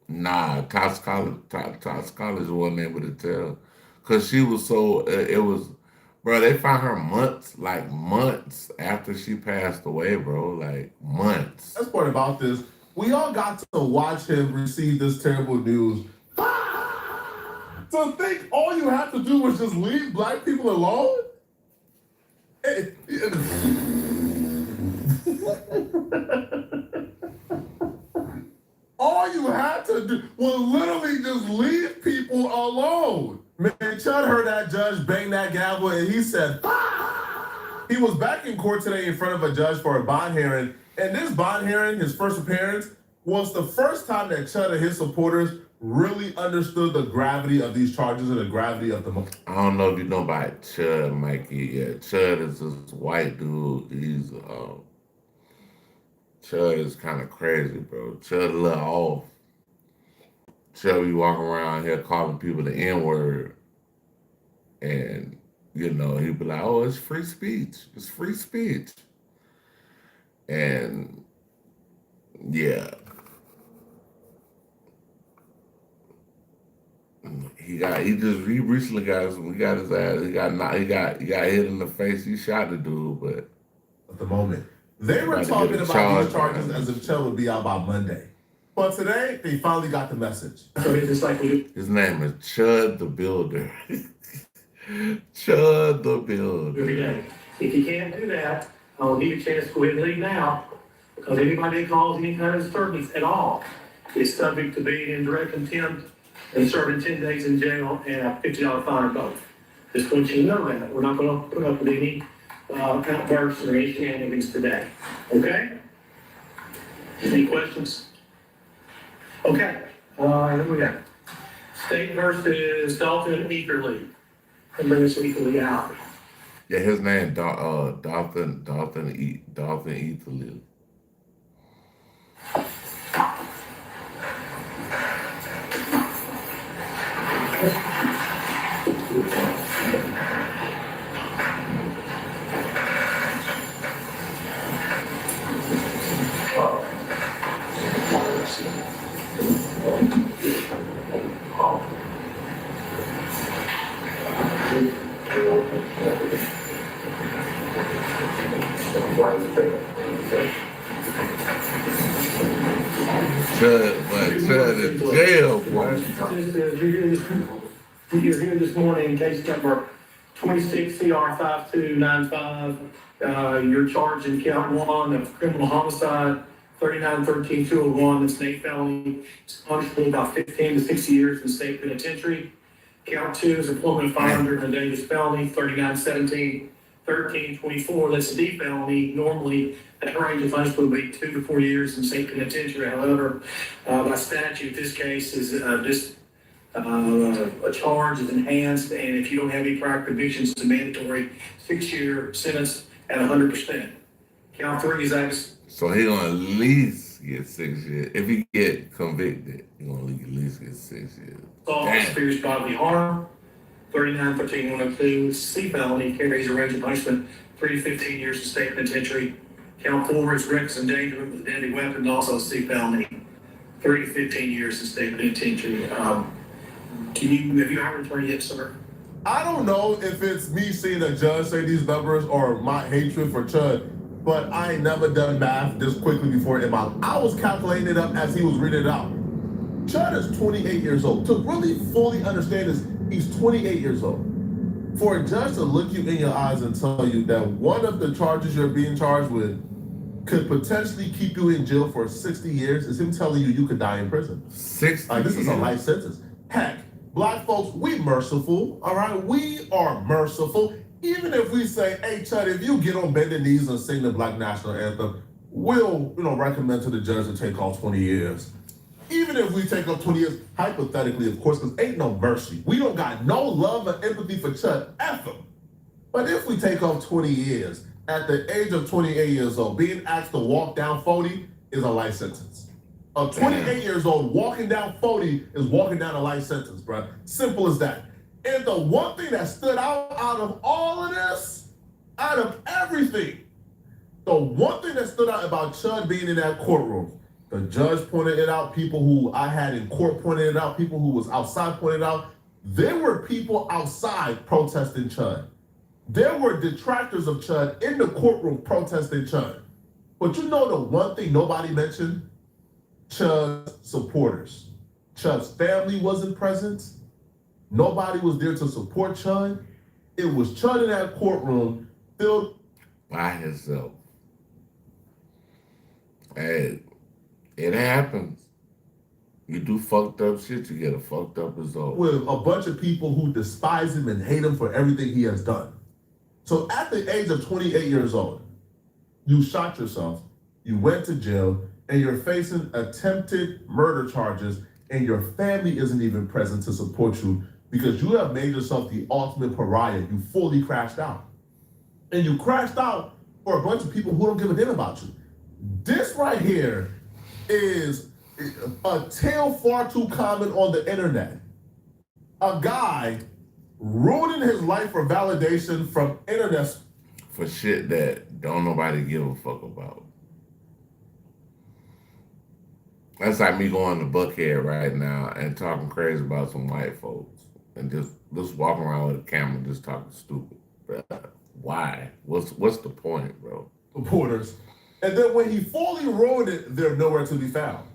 Nah, College wasn't able to tell. Because she was so, it was, bro, they found her months after she passed away, bro. Like, months. Best part about this, we all got to watch him receive this terrible news. To think all you have to do was just leave black people alone? All you had to do was literally just leave people alone. Man, Chud heard that judge bang that gavel and he said, he was back in court today in front of a judge for a bond hearing. And this bond hearing, his first appearance, was the first time that Chud and his supporters really understood the gravity of these charges and the gravity of the moment. I don't know if you know about Chud, Mikey. Yeah, Chud is this white dude. Chud is kind of crazy, bro. Chud a little off. Chud be walking around here calling people the N-word. And, he'd be like, oh, it's free speech. It's free speech. And, yeah. He recently got his ass. He got hit in the face. He shot the dude, but at the moment. They were talking about these charges as if Chud would be out by Monday. But today, they finally got the message. His name is Chud the Builder. Chud the Builder. Every day. If you can't do that, I'll give you a chance to go ahead and leave now. Because anybody that calls any kind of disturbance at all is subject to being in direct contempt and serving 10 days in jail and a $50 fine both. Just want you to know that. We're not going to put up with any outbursts or any shenanigans today. Okay? Any questions? Okay. Here we go. State versus Dalton Eagerly. And bring us Eagerly out. Yeah, his name Dalton Etherly. Chud in jail, boy. You're here this morning, case number 26 CR 5295. You're charged in count 1 of criminal homicide, 39-13-201, the state felony. It's punishable about 15 to 60 years in state penitentiary. Count 2 is employment of 500 in a dangerous felony, 39-17-13-24. That's a D felony. Normally, that range of punishment would be 2 to 4 years in state penitentiary. However, by statute, this case is a charge is enhanced, and if you don't have any prior convictions, it's a mandatory 6-year sentence at 100%. Count 3 is acts. So he gonna at least get 6 years. If he get convicted, he gonna at least get 6 years. Serious bodily harm, 39-13-102. C felony carries a range of punishment 3 to 15 years in state penitentiary. Count 4 is reckless endangerment with a deadly weapon, also C felony. 3 to 15 years in state penitentiary. Have you hired an attorney yet, sir? I don't know if it's me seeing a judge say these numbers or my hatred for Chud, but I ain't never done math this quickly before in my life. I was calculating it up as he was reading it out. Chud is 28 years old. To really fully understand this, he's 28 years old. For a judge to look you in your eyes and tell you that one of the charges you're being charged with could potentially keep you in jail for 60 years is him telling you could die in prison. 60 Like, this is a life sentence. Heck, black folks, we merciful, all right? We are merciful. Even if we say, hey, Chud, if you get on bended knees and sing the Black National Anthem, we'll, recommend to the judge to take off 20 years. Even if we take off 20 years, hypothetically, of course, because ain't no mercy. We don't got no love or empathy for Chud ever. But if we take off 20 years, at the age of 28 years old, being asked to walk down 40 is a life sentence. A 28 years old walking down 40 is walking down a life sentence, bro. Simple as that. And the one thing that stood out of all of this, out of everything, the one thing that stood out about Chud being in that courtroom, the judge pointed it out, people who I had in court pointed it out, people who was outside pointed it out, there were people outside protesting Chud. There were detractors of Chud in the courtroom protesting Chud. But you know the one thing nobody mentioned? Chud's supporters. Chud's family wasn't present. Nobody was there to support Chud. It was Chud in that courtroom filled by himself. Hey, it happens. You do fucked up shit, you get a fucked up result. with a bunch of people who despise him and hate him for everything he has done. So at the age of 28 years old, you shot yourself, you went to jail, and you're facing attempted murder charges, and your family isn't even present to support you because you have made yourself the ultimate pariah. You fully crashed out. And you crashed out for a bunch of people who don't give a damn about you. This right here is a tale far too common on the internet. A guy ruining his life for validation from internet. For shit that don't nobody give a fuck about. That's like me going to Buckhead right now and talking crazy about some white folks and just walking around with a camera just talking stupid. Bro. Why? What's the point, bro? Reporters. And then when he fully ruined it, they're nowhere to be found.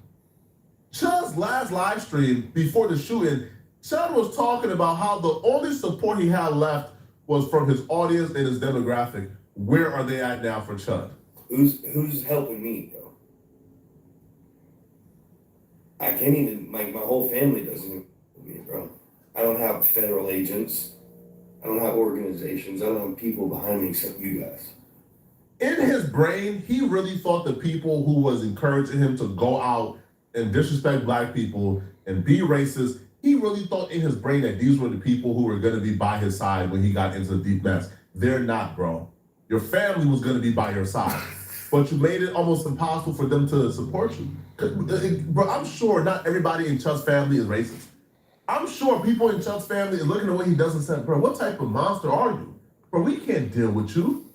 Chud's last live stream before the shooting, Chud was talking about how the only support he had left was from his audience and his demographic. Where are they at now for Chud? Who's helping me, bro? I can't even, my whole family doesn't help me, bro. I don't have federal agents. I don't have organizations. I don't have people behind me except you guys. In his brain, he really thought the people who was encouraging him to go out and disrespect black people and be racist, he really thought in his brain that these were the people who were going to be by his side when he got into the deep mess. They're not, bro. Your family was going to be by your side, but you made it almost impossible for them to support you. Bro, I'm sure not everybody in Chud's family is racist. I'm sure people in Chud's family are looking at the way he does and say, bro, what type of monster are you? Bro, we can't deal with you.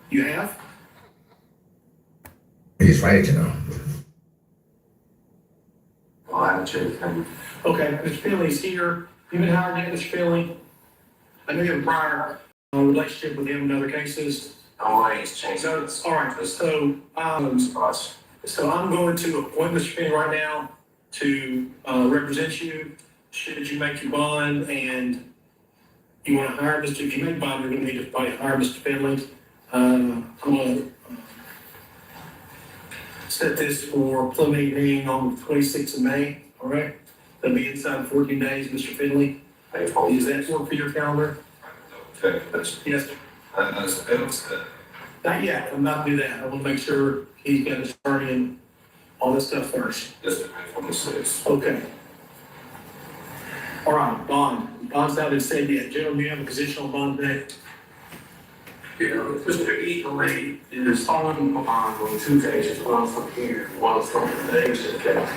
You have? He's right, you know. Well, I haven't changed things. Okay, Mr. Finley's here. You've been hired yet, Mr. Finley? I know you have a prior relationship with him in other cases. Oh, he's changed. So, all right, so I'm going to appoint Mr. Finley right now to represent you. Should you make your bond and you want to hire Mr. If you make bond, you're going to need to probably hire Mr. Finley. I'm going to set this for preliminary meeting on the 26th of May, all right? That'll be inside 14 days, Mr. Finley. Does that work for your calendar? Okay. Yes, sir. Not yet, I'm not gonna do that. I want to make sure he's got his attorney and all this stuff first. Yes, sir. 26. Okay. All right, bond. Bond's not been said yet. Gentlemen, do you have a position on bond today? You know, Mr. Eagley is on bond on 2 cases, one from here, one from the Davidson County.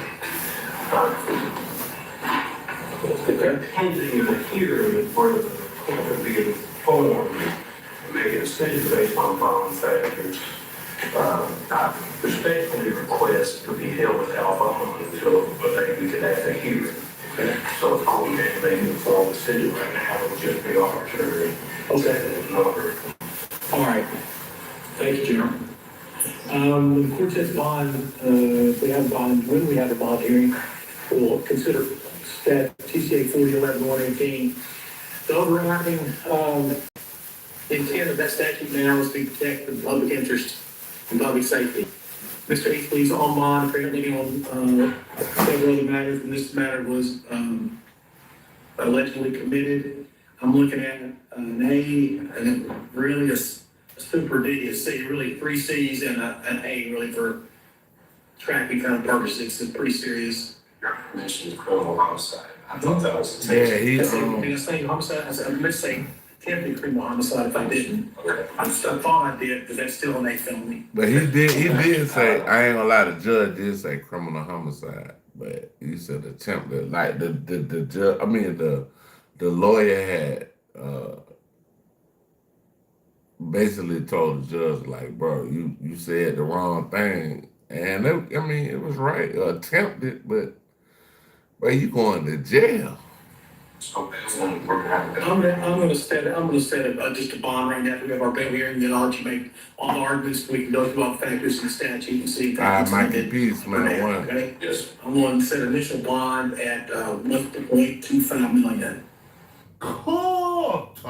Pending the hearing for the court to be informed, making a decision based on bond factors. I respectfully request to be held without until we can have a hearing. So if all we have to inform the city right now, it would just be arbitrary. Okay. Number. All right. Thank you, Chairman. The Cortez bond, we have a bond, when we have a bond hearing, we'll consider stat TCA 4011-118. The overriding, intent of that statute now is to protect the public interest and public safety. Mr. Easley's on bond, apparently on, several other matters, and this matter was, allegedly committed. I'm looking at an A, and really a super D, a C, really 3 C's and an A really for tracking kind of purposes. It's pretty serious. Your mentioned is criminal homicide. I thought that was the Yeah, I saying homicide, I missed saying attempted criminal homicide if I didn't. Okay. I thought I did, but that's still an A felony. But he did say, I ain't gonna lie, the judge did say criminal homicide, but he said attempted, like the judge, I mean the lawyer had basically told the judge, like, bro, you said the wrong thing, and it was right, attempted, but you going to jail. So I'm gonna set just a bond right now. We have our bail hearing, then Archie make all the arguments. We can go through all the factors in the statute and see if that's Mikey Peace, man, one. Okay. Yes. I'm going to set initial bond at 1.25 million. Cooked.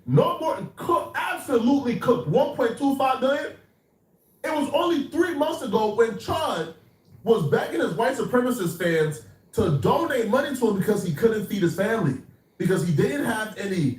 No more cooked. Absolutely cooked. 1.25 million. It was only 3 months ago when Chud was begging his white supremacist fans to donate money to him because he couldn't feed his family, because he didn't have any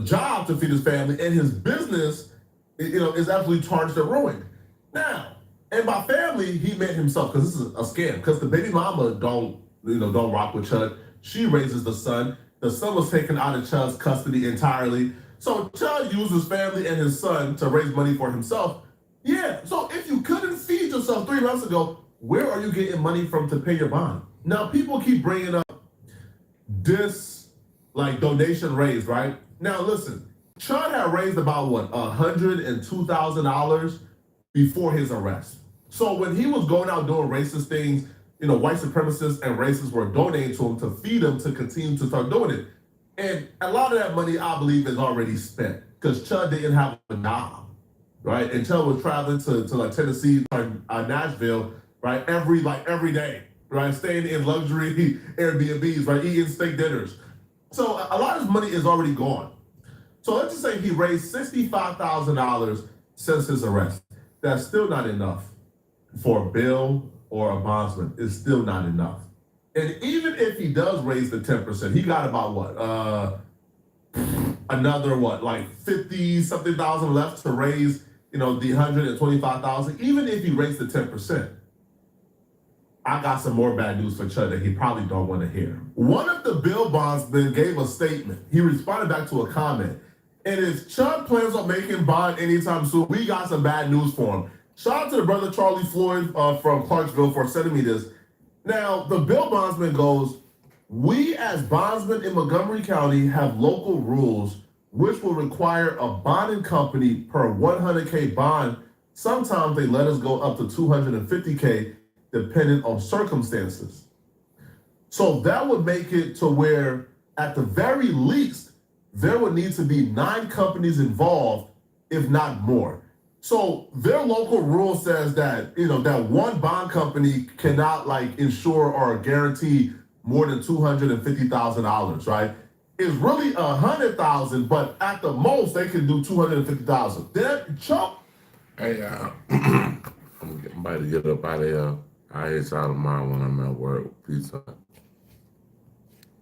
job to feed his family, and his business, is absolutely tarnished and ruined. Now, and by family, he meant himself, because this is a scam. Because the baby mama don't rock with Chud. She raises the son. The son was taken out of Chud's custody entirely. So Chud used his family and his son to raise money for himself. Yeah. So if you couldn't feed yourself 3 months ago, where are you getting money from to pay your bond? Now, people keep bringing up this, donation raised, right? Now, listen, Chud had raised about, $102,000 before his arrest. So when he was going out doing racist things, white supremacists and racists were donating to him to feed him to continue to start doing it. And a lot of that money, I believe, is already spent because Chud didn't have a job, right? And Chud was traveling to Tennessee, Nashville, right? Every day. Right, staying in luxury Airbnbs, right, eating steak dinners. So a lot of his money is already gone. So let's just say he raised $65,000 since his arrest. That's still not enough for a bill or a bondsman. It's still not enough. And even if he does raise the 10%, he got about another 50-something thousand left to raise, the 125,000. Even if he raised the 10%. I got some more bad news for Chud that he probably don't want to hear. One of the bill bondsmen gave a statement. He responded back to a comment. And if Chud plans on making bond anytime soon, we got some bad news for him. Shout out to the brother Charlie Floyd from Clarksville for sending me this. Now, the bill bondsman goes, we as bondsmen in Montgomery County have local rules which will require a bonding company per 100K bond. Sometimes they let us go up to 250K depending on circumstances. So that would make it to where, at the very least, there would need to be 9 companies involved, if not more. So their local rule says that, that one bond company cannot insure or guarantee more than $250,000, right? It's really $100,000, but at the most they can do $250,000. Then Chuck. Hey, I'm about to get up out of here. I'll hit y'all tomorrow when I'm at work. Peace out.